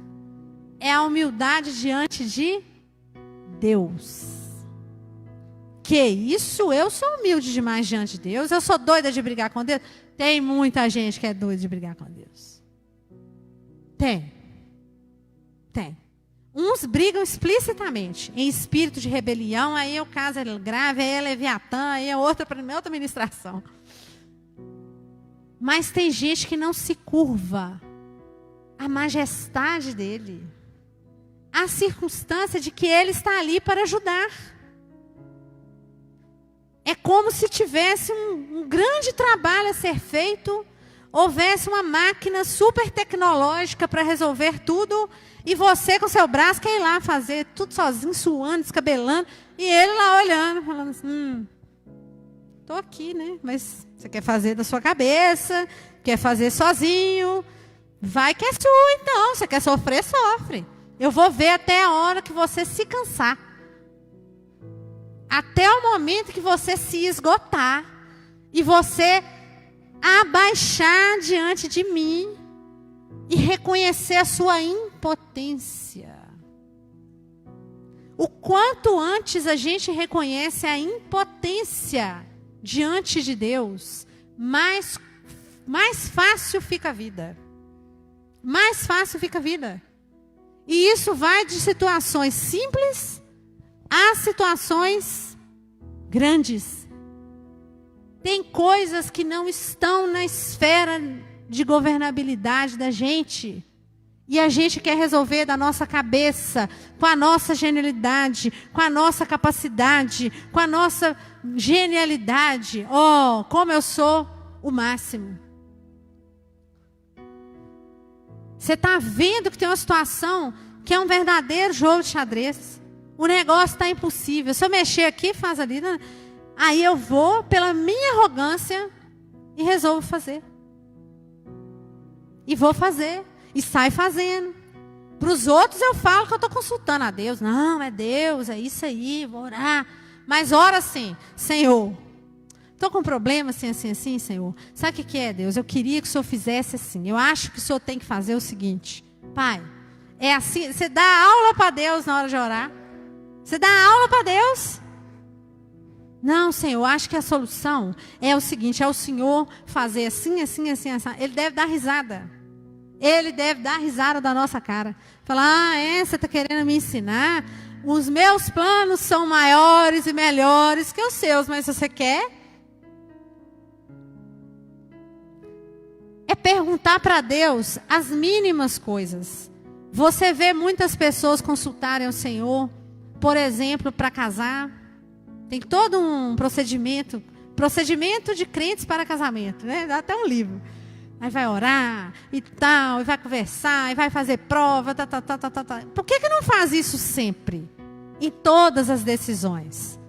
É a humildade diante de Deus. Que isso? Eu sou humilde demais diante de Deus? Eu sou doida de brigar com Deus? Tem muita gente que é doida de brigar com Deus. Tem. Uns brigam explicitamente, em espírito de rebelião, aí o caso é grave, aí é Leviatã, aí é outra ministração. Mas tem gente que não se curva à majestade dele, à circunstância de que ele está ali para ajudar. É como se tivesse um grande trabalho a ser feito, houvesse uma máquina super tecnológica para resolver tudo, e você com seu braço quer ir lá fazer tudo sozinho, suando, descabelando, e ele lá olhando, falando assim, estou aqui, né? Mas você quer fazer da sua cabeça, quer fazer sozinho, vai que é sua então, você quer sofrer, sofre. Eu vou ver até a hora que você se cansar. Até o momento que você se esgotar, e você abaixar diante de mim, e reconhecer a sua impotência. O quanto antes a gente reconhece a impotência diante de Deus, mais fácil fica a vida. Mais fácil fica a vida. E isso vai de situações simples a situações grandes. Tem coisas que não estão na esfera de governabilidade da gente. E a gente quer resolver da nossa cabeça, com a nossa genialidade, com a nossa capacidade, com a nossa genialidade. Oh, como eu sou o máximo. Você está vendo que tem uma situação que é um verdadeiro jogo de xadrez. O negócio está impossível. Se eu mexer aqui, faz ali. Aí eu vou, pela minha arrogância, e resolvo fazer. E vou fazer. E sai fazendo. Para os outros eu falo que eu estou consultando a Deus. Não, é Deus, é isso aí, vou orar. Mas ora assim, Senhor, estou com um problema assim, Senhor. Sabe o que é, Deus? Eu queria que o Senhor fizesse assim. Eu acho que o Senhor tem que fazer o seguinte. Pai, é assim, você dá aula para Deus na hora de orar? Você dá aula para Deus? Não, Senhor, eu acho que a solução é o seguinte, é o Senhor fazer assim. Ele deve dar risada. Ele deve dar risada da nossa cara. Falar, você está querendo me ensinar? Os meus planos são maiores e melhores que os seus, mas se você quer... É perguntar para Deus as mínimas coisas. Você vê muitas pessoas consultarem o Senhor, por exemplo, para casar. Tem todo um procedimento de crentes para casamento, né? Dá até um livro. Aí vai orar e tal, e vai conversar, e vai fazer prova, tá. Por que não faz isso sempre? Em todas as decisões?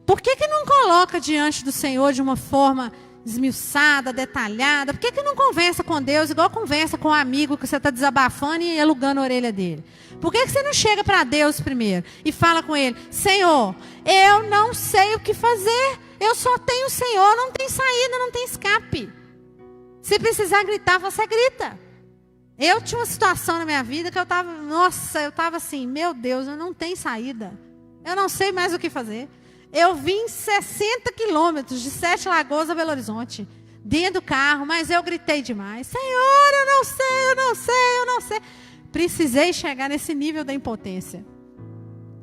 Por que não coloca diante do Senhor de uma forma esmiuçada, detalhada? Por que não conversa com Deus igual conversa com um amigo que você está desabafando e alugando a orelha dele? Por que você não chega para Deus primeiro e fala com Ele, Senhor, eu não sei o que fazer, eu só tenho o Senhor, não tem saída, não tem escape. Se precisar gritar, você grita. Eu tinha uma situação na minha vida que eu estava assim, meu Deus, eu não tenho saída. Eu não sei mais o que fazer. Eu vim 60 quilômetros de Sete Lagoas a Belo Horizonte, dentro do carro, mas eu gritei demais. Senhor, eu não sei. Precisei chegar nesse nível da impotência.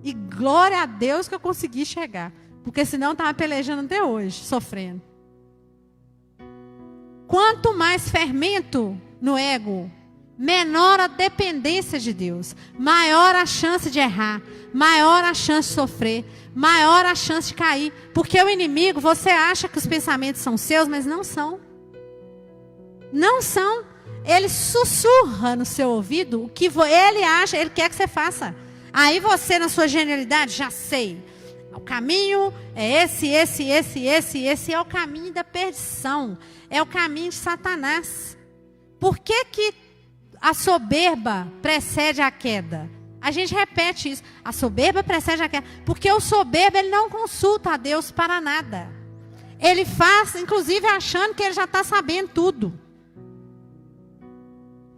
E glória a Deus que eu consegui chegar. Porque senão eu estava pelejando até hoje, sofrendo. Quanto mais fermento no ego, menor a dependência de Deus, maior a chance de errar, maior a chance de sofrer, maior a chance de cair. Porque o inimigo, você acha que os pensamentos são seus, mas não são. Não são. Ele sussurra no seu ouvido o que ele acha, ele quer que você faça. Aí você, na sua genialidade, já sei. O caminho é esse é o caminho da perdição. É o caminho de Satanás. Por que a soberba precede a queda? A gente repete isso. A soberba precede a queda. Porque o soberbo, ele não consulta a Deus para nada. Ele faz, inclusive, achando que ele já está sabendo tudo.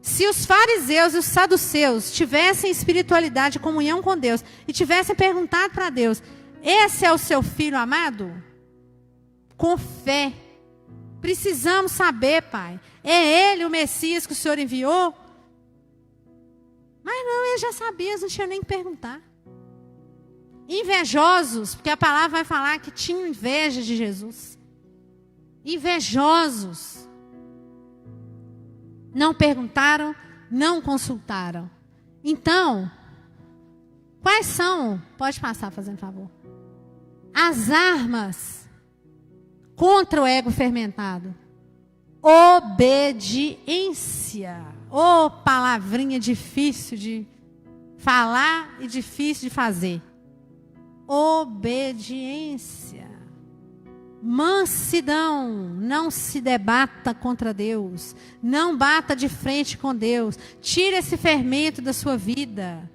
Se os fariseus e os saduceus tivessem espiritualidade e comunhão com Deus, e tivessem perguntado para Deus, esse é o seu filho amado? Com fé. Precisamos saber, Pai. É ele o Messias que o Senhor enviou? Mas não, eles já sabiam, eles não tinham nem que perguntar. Invejosos, porque a palavra vai falar que tinham inveja de Jesus. Invejosos. Não perguntaram, não consultaram. Então, quais são, pode passar fazendo favor, as armas contra o ego fermentado? Obediência. Ô, palavrinha difícil de falar e difícil de fazer. Obediência. Mansidão. Não se debata contra Deus. Não bata de frente com Deus. Tira esse fermento da sua vida.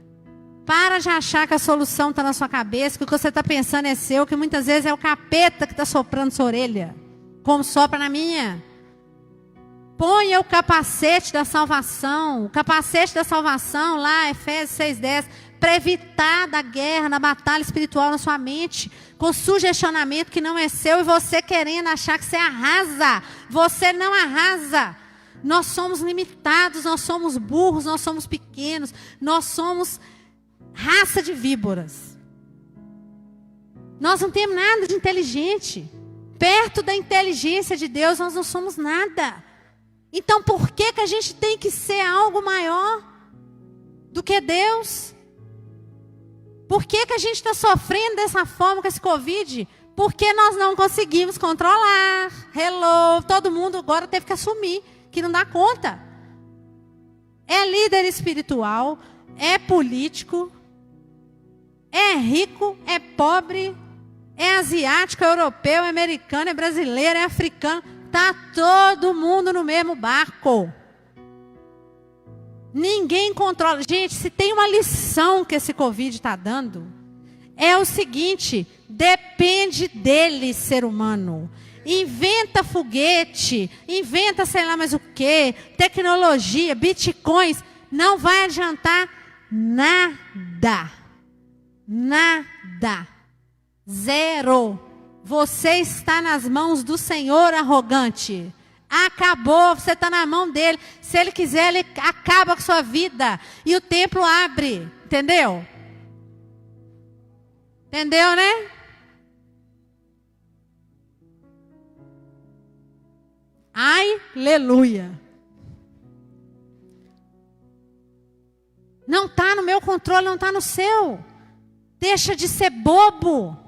Para de achar que a solução está na sua cabeça, que o que você está pensando é seu, que muitas vezes é o capeta que está soprando sua orelha, como sopra na minha. Ponha o capacete da salvação. O capacete da salvação, lá, Efésios 6:10, para evitar da guerra, na batalha espiritual na sua mente, com sugestionamento que não é seu e você querendo achar que você arrasa. Você não arrasa. Nós somos limitados, nós somos burros, nós somos pequenos, nós somos raça de víboras. Nós não temos nada de inteligente. Perto da inteligência de Deus, nós não somos nada. Então, por que a gente tem que ser algo maior do que Deus? Por que a gente está sofrendo dessa forma com esse Covid? Porque nós não conseguimos controlar. Hello, todo mundo agora teve que assumir que não dá conta. É líder espiritual, é político, é rico, é pobre, é asiático, é europeu, é americano, é brasileiro, é africano. Está todo mundo no mesmo barco. Ninguém controla. Gente, se tem uma lição que esse Covid está dando, é o seguinte: depende dele, ser humano. Inventa foguete, inventa sei lá mais o que, tecnologia, bitcoins, não vai adiantar nada. Nada. Zero. Você está nas mãos do Senhor, arrogante. Acabou, você está na mão dele. Se ele quiser, ele acaba com a sua vida. E o templo abre. Entendeu? Entendeu, né? Aleluia. Não está no meu controle, não está no seu. Deixa de ser bobo.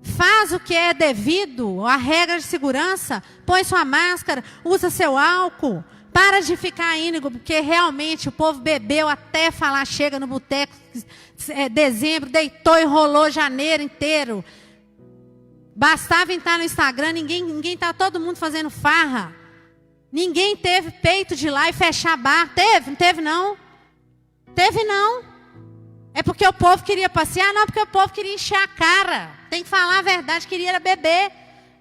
Faz o que é devido, a regra de segurança, põe sua máscara, usa seu álcool, para de ficar indo, porque realmente o povo bebeu até falar chega no boteco, dezembro, deitou e rolou janeiro inteiro. Bastava entrar no Instagram, ninguém tá todo mundo fazendo farra. Ninguém teve peito de ir lá e fechar bar. Teve? Não teve não? Teve não. É porque o povo queria passear? Não, porque o povo queria encher a cara. Tem que falar a verdade, queria era beber.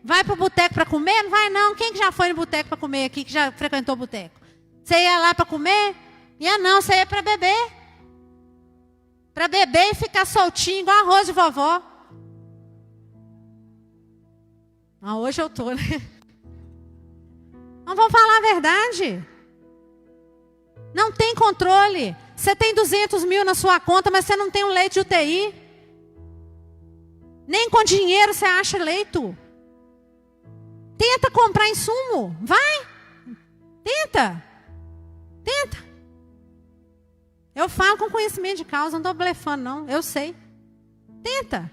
Vai para o boteco para comer? Não vai não. Quem que já foi no boteco para comer aqui, que já frequentou o boteco? Você ia lá para comer? Ia não, você ia para beber. Para beber e ficar soltinho, igual arroz de vovó. Ah, hoje eu tô, né? Não vamos falar a verdade. Não tem controle. Você tem 200 mil na sua conta, mas você não tem um leito de UTI. Nem com dinheiro você acha leito. Tenta comprar insumo. Vai. Tenta. Tenta. Eu falo com conhecimento de causa, não estou blefando, não. Eu sei. Tenta.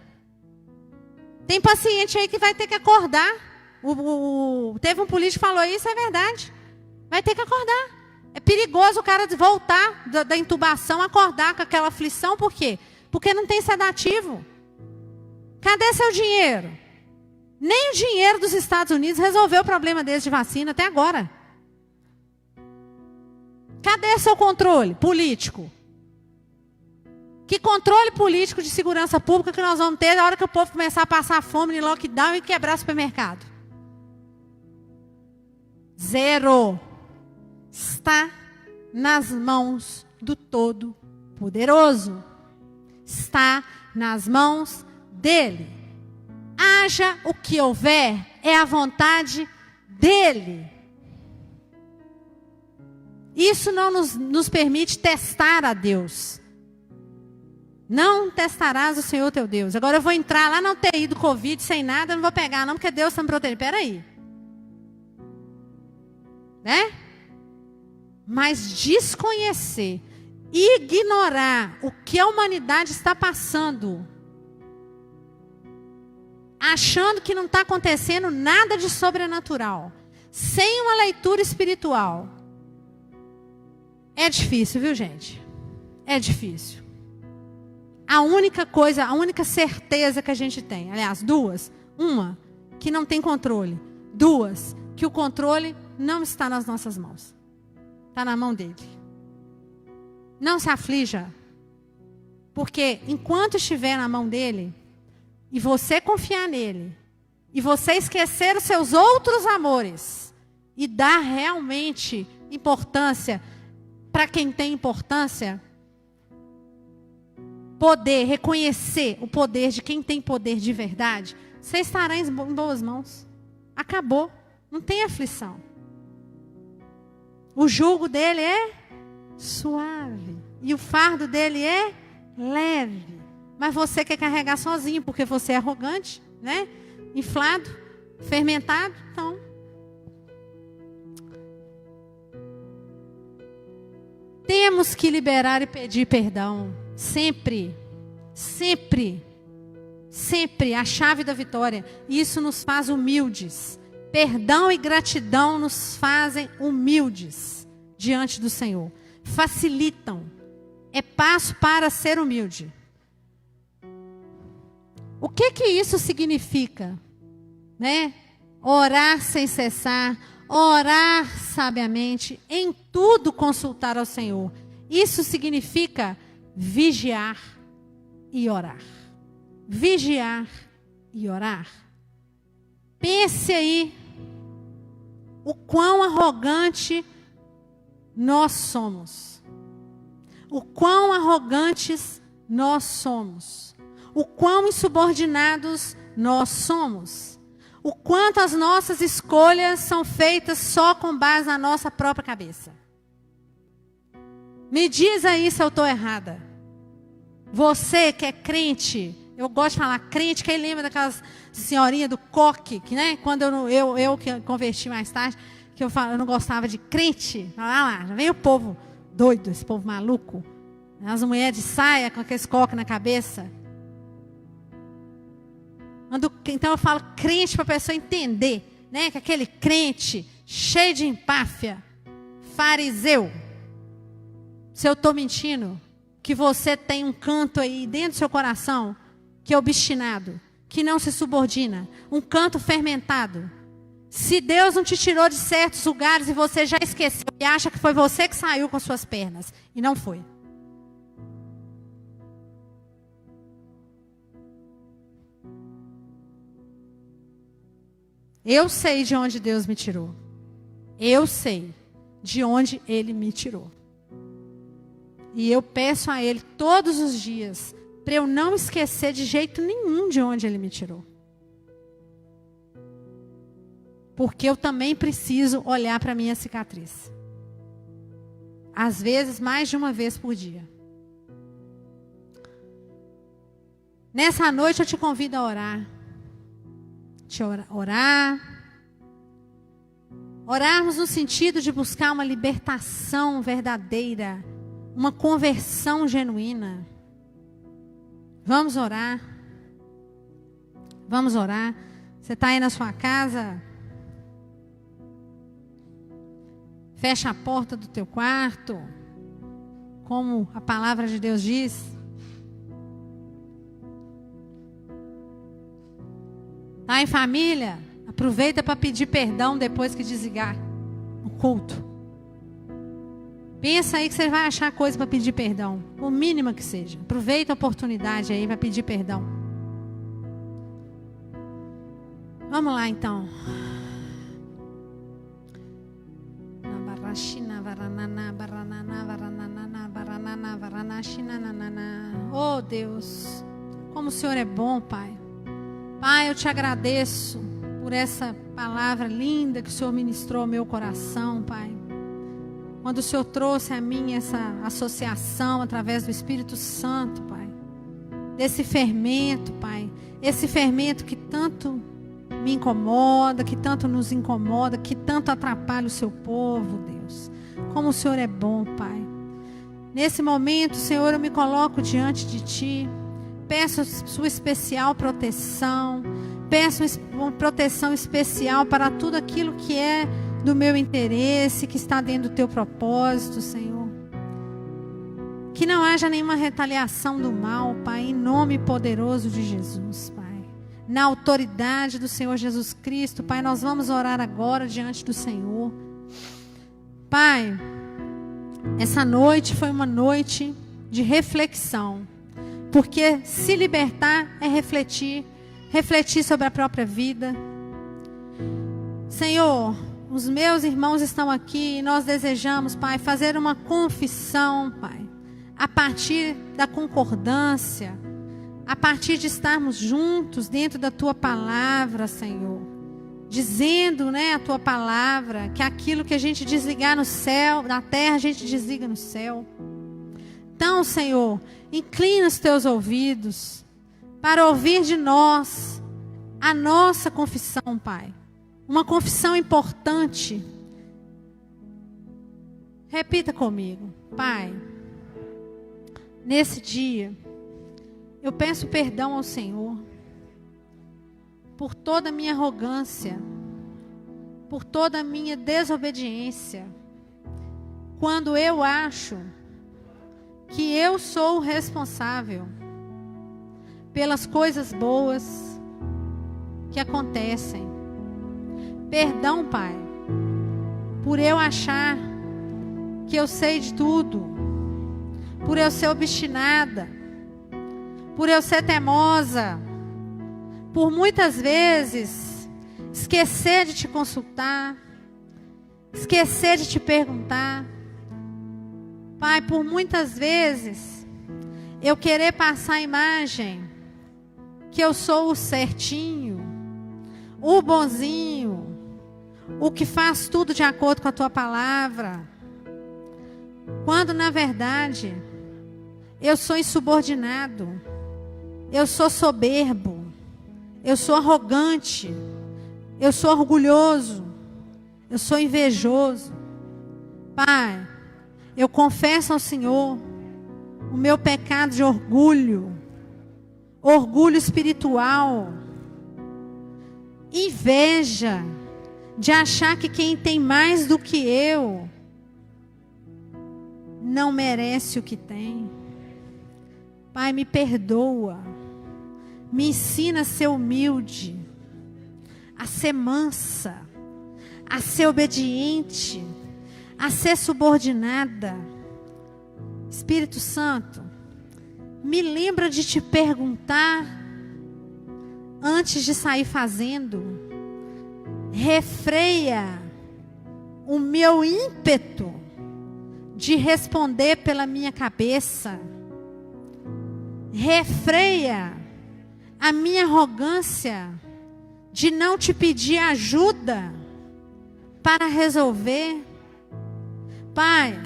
Tem paciente aí que vai ter que acordar. Teve um político que falou isso, é verdade. Vai ter que acordar. É perigoso o cara voltar da intubação, acordar com aquela aflição. Por quê? Porque não tem sedativo. Cadê seu dinheiro? Nem o dinheiro dos Estados Unidos resolveu o problema deles de vacina até agora. Cadê seu controle político? Que controle político de segurança pública que nós vamos ter na hora que o povo começar a passar fome, em lockdown e quebrar supermercado? Zero. Está nas mãos do Todo-Poderoso. Está nas mãos dele. Haja o que houver, é a vontade dele. Isso não nos permite testar a Deus. Não testarás o Senhor teu Deus. Agora eu vou entrar lá na UTI do Covid sem nada, eu não vou pegar não, porque Deus está me protegendo. Espera aí. Né? Mas desconhecer, ignorar o que a humanidade está passando, achando que não está acontecendo nada de sobrenatural, sem uma leitura espiritual, é difícil, viu, gente? É difícil. A única coisa, a única certeza que a gente tem, aliás, duas. Uma, que não tem controle. Duas, que o controle não está nas nossas mãos. Está na mão dele. Não se aflija. Porque enquanto estiver na mão dele, e você confiar nele, e você esquecer os seus outros amores, e dar realmente importância para quem tem importância, poder reconhecer o poder de quem tem poder de verdade, você estará em boas mãos. Acabou. Não tem aflição. O jugo dele é suave. E o fardo dele é leve. Mas você quer carregar sozinho, porque você é arrogante, né? Inflado, fermentado. Então, temos que liberar e pedir perdão. Sempre. Sempre. Sempre a chave da vitória. Isso nos faz humildes. Perdão e gratidão nos fazem humildes diante do Senhor. Facilitam. É passo para ser humilde. O que isso significa? Né? Orar sem cessar, orar sabiamente, em tudo consultar ao Senhor. Isso significa vigiar e orar. Vigiar e orar. Pense aí o quão arrogante nós somos. O quão arrogantes nós somos. O quão insubordinados nós somos. O quanto as nossas escolhas são feitas só com base na nossa própria cabeça. Me diz aí se eu estou errada. Você que é crente, eu gosto de falar crente, quem lembra daquelas senhorinhas do coque, que, né? Quando eu que converti mais tarde, que eu não gostava de crente. Olha lá, já vem o povo doido, esse povo maluco. As mulheres de saia com aqueles coques na cabeça. Então eu falo crente para a pessoa entender, né? Que aquele crente cheio de empáfia, fariseu. Se eu estou mentindo, que você tem um canto aí dentro do seu coração que é obstinado, que não se subordina, um canto fermentado. Se Deus não te tirou de certos lugares e você já esqueceu e acha que foi você que saiu com suas pernas, e não foi. Eu sei de onde Deus me tirou. Eu sei de onde Ele me tirou. E eu peço a Ele todos os dias para eu não esquecer de jeito nenhum de onde Ele me tirou. Porque eu também preciso olhar para a minha cicatriz. Às vezes, mais de uma vez por dia. Nessa noite eu te convido a orar. Orar. Orarmos no sentido de buscar uma libertação verdadeira, uma conversão genuína. Vamos orar. Vamos orar. Você está aí na sua casa? Fecha a porta do teu quarto, como a palavra de Deus diz. Está em família? Aproveita para pedir perdão depois que desligar o culto. Pensa aí que você vai achar coisa para pedir perdão, o mínimo que seja. Aproveita a oportunidade aí para pedir perdão. Vamos lá então. Oh Deus, como o Senhor é bom, Pai. Pai, eu te agradeço por essa palavra linda que o Senhor ministrou ao meu coração, Pai. Quando o Senhor trouxe a mim essa associação através do Espírito Santo, Pai. Desse fermento, Pai. Esse fermento que tanto me incomoda, que tanto nos incomoda, que tanto atrapalha o seu povo, Deus. Como o Senhor é bom, Pai. Nesse momento, Senhor, eu me coloco diante de Ti. Peço sua especial proteção. Peço uma proteção especial para tudo aquilo que é do meu interesse, que está dentro do Teu propósito, Senhor. Que não haja nenhuma retaliação do mal, Pai, em nome poderoso de Jesus, Pai. Na autoridade do Senhor Jesus Cristo, Pai, nós vamos orar agora diante do Senhor. Pai, essa noite foi uma noite de reflexão. Porque se libertar é refletir sobre a própria vida. Senhor, os meus irmãos estão aqui e nós desejamos, Pai, fazer uma confissão, Pai, a partir da concordância, a partir de estarmos juntos dentro da Tua palavra, Senhor. Dizendo, a Tua palavra, que aquilo que a gente desligar no céu, na terra, a gente desliga no céu. Então, Senhor, inclina os Teus ouvidos para ouvir de nós a nossa confissão, Pai. Uma confissão importante. Repita comigo. Pai, nesse dia, eu peço perdão ao Senhor por toda a minha arrogância, por toda a minha desobediência, quando eu acho que eu sou o responsável pelas coisas boas que acontecem. Perdão, Pai, por eu achar que eu sei de tudo, por eu ser obstinada, por eu ser teimosa, por muitas vezes esquecer de te consultar, esquecer de te perguntar. Pai, por muitas vezes eu querer passar a imagem que eu sou o certinho, o bonzinho, o que faz tudo de acordo com a Tua palavra, quando na verdade eu sou insubordinado, eu sou soberbo, eu sou arrogante, eu sou orgulhoso, eu sou invejoso. Pai, eu confesso ao Senhor o meu pecado de orgulho espiritual, inveja, de achar que quem tem mais do que eu não merece o que tem. Pai, me perdoa, me ensina a ser humilde, a ser mansa, a ser obediente, a ser subordinada. Espírito Santo, me lembra de te perguntar antes de sair fazendo. Refreia o meu ímpeto de responder pela minha cabeça. Refreia a minha arrogância de não te pedir ajuda para resolver. Pai,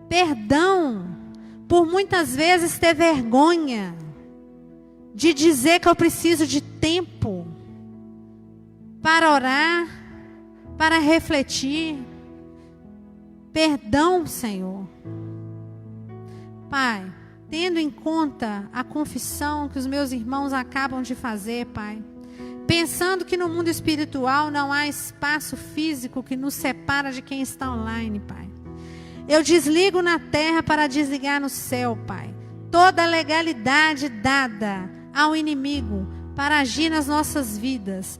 perdão por muitas vezes ter vergonha de dizer que eu preciso de tempo para orar, para refletir. Perdão, Senhor. Pai, tendo em conta a confissão que os meus irmãos acabam de fazer, Pai, pensando que no mundo espiritual não há espaço físico que nos separa de quem está online, Pai, eu desligo na terra para desligar no céu, Pai, toda a legalidade dada ao inimigo para agir nas nossas vidas,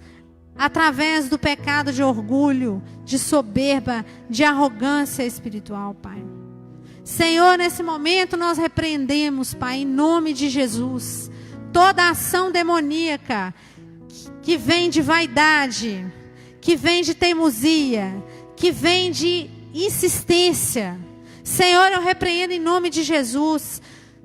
através do pecado de orgulho, de soberba, de arrogância espiritual, Pai. Senhor, nesse momento nós repreendemos, Pai, em nome de Jesus, toda ação demoníaca que vem de vaidade, que vem de teimosia, que vem de insistência. Senhor, eu repreendo em nome de Jesus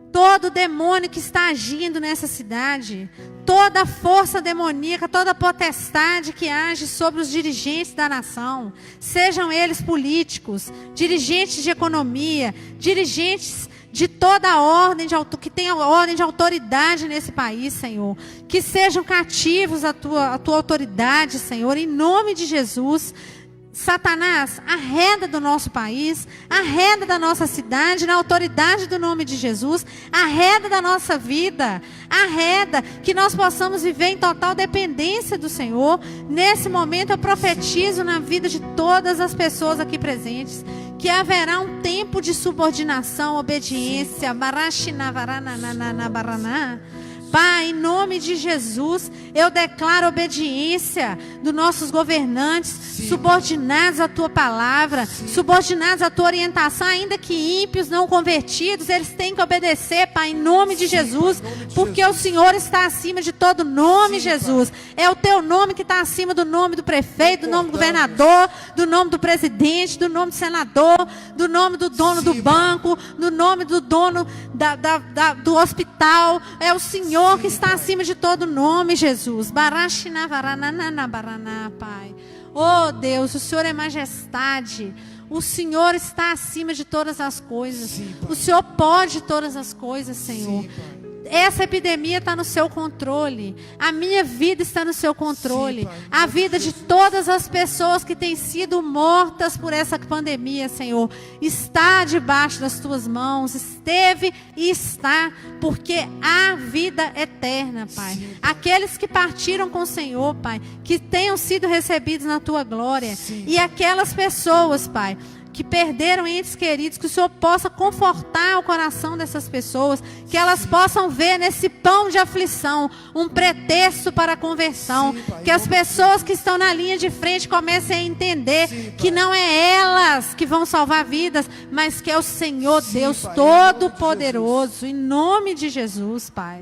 todo demônio que está agindo nessa cidade, toda força demoníaca, toda potestade que age sobre os dirigentes da nação, sejam eles políticos, dirigentes de economia, dirigentes de toda a ordem, que tenha ordem de autoridade nesse país, Senhor, que sejam cativos à tua autoridade, Senhor, em nome de Jesus. Satanás, arreda do nosso país, arreda da nossa cidade, na autoridade do nome de Jesus, arreda da nossa vida, arreda, que nós possamos viver em total dependência do Senhor. Nesse momento eu profetizo na vida de todas as pessoas aqui presentes, que haverá um tempo de subordinação, obediência. Pai, em nome de Jesus, eu declaro obediência dos nossos governantes, subordinados à tua palavra, subordinados à tua orientação, ainda que ímpios, não convertidos, eles têm que obedecer, Pai, em nome de Jesus, porque o Senhor está acima de todo nome, Jesus. É o teu nome que está acima do nome do prefeito, do nome do governador, do nome do presidente, do nome do senador, do nome do dono do banco, do nome do dono do hospital. É o Senhor que está acima de todo nome, Jesus. Pai. Oh Deus, o Senhor é majestade. O Senhor está acima de todas as coisas. O Senhor pode todas as coisas, Senhor. Essa epidemia está no seu controle. A minha vida está no seu controle. A vida de todas as pessoas que têm sido mortas por essa pandemia, Senhor, está debaixo das tuas mãos. Esteve e está, porque há vida eterna, Pai. Aqueles que partiram com o Senhor, Pai, que tenham sido recebidos na tua glória. E aquelas pessoas, Pai, que perderam entes queridos, que o Senhor possa confortar o coração dessas pessoas, que elas possam ver nesse pão de aflição um pretexto para a conversão, que as pessoas que estão na linha de frente comecem a entender que não é elas que vão salvar vidas, mas que é o Senhor Deus Todo-Poderoso, em nome de Jesus, Pai.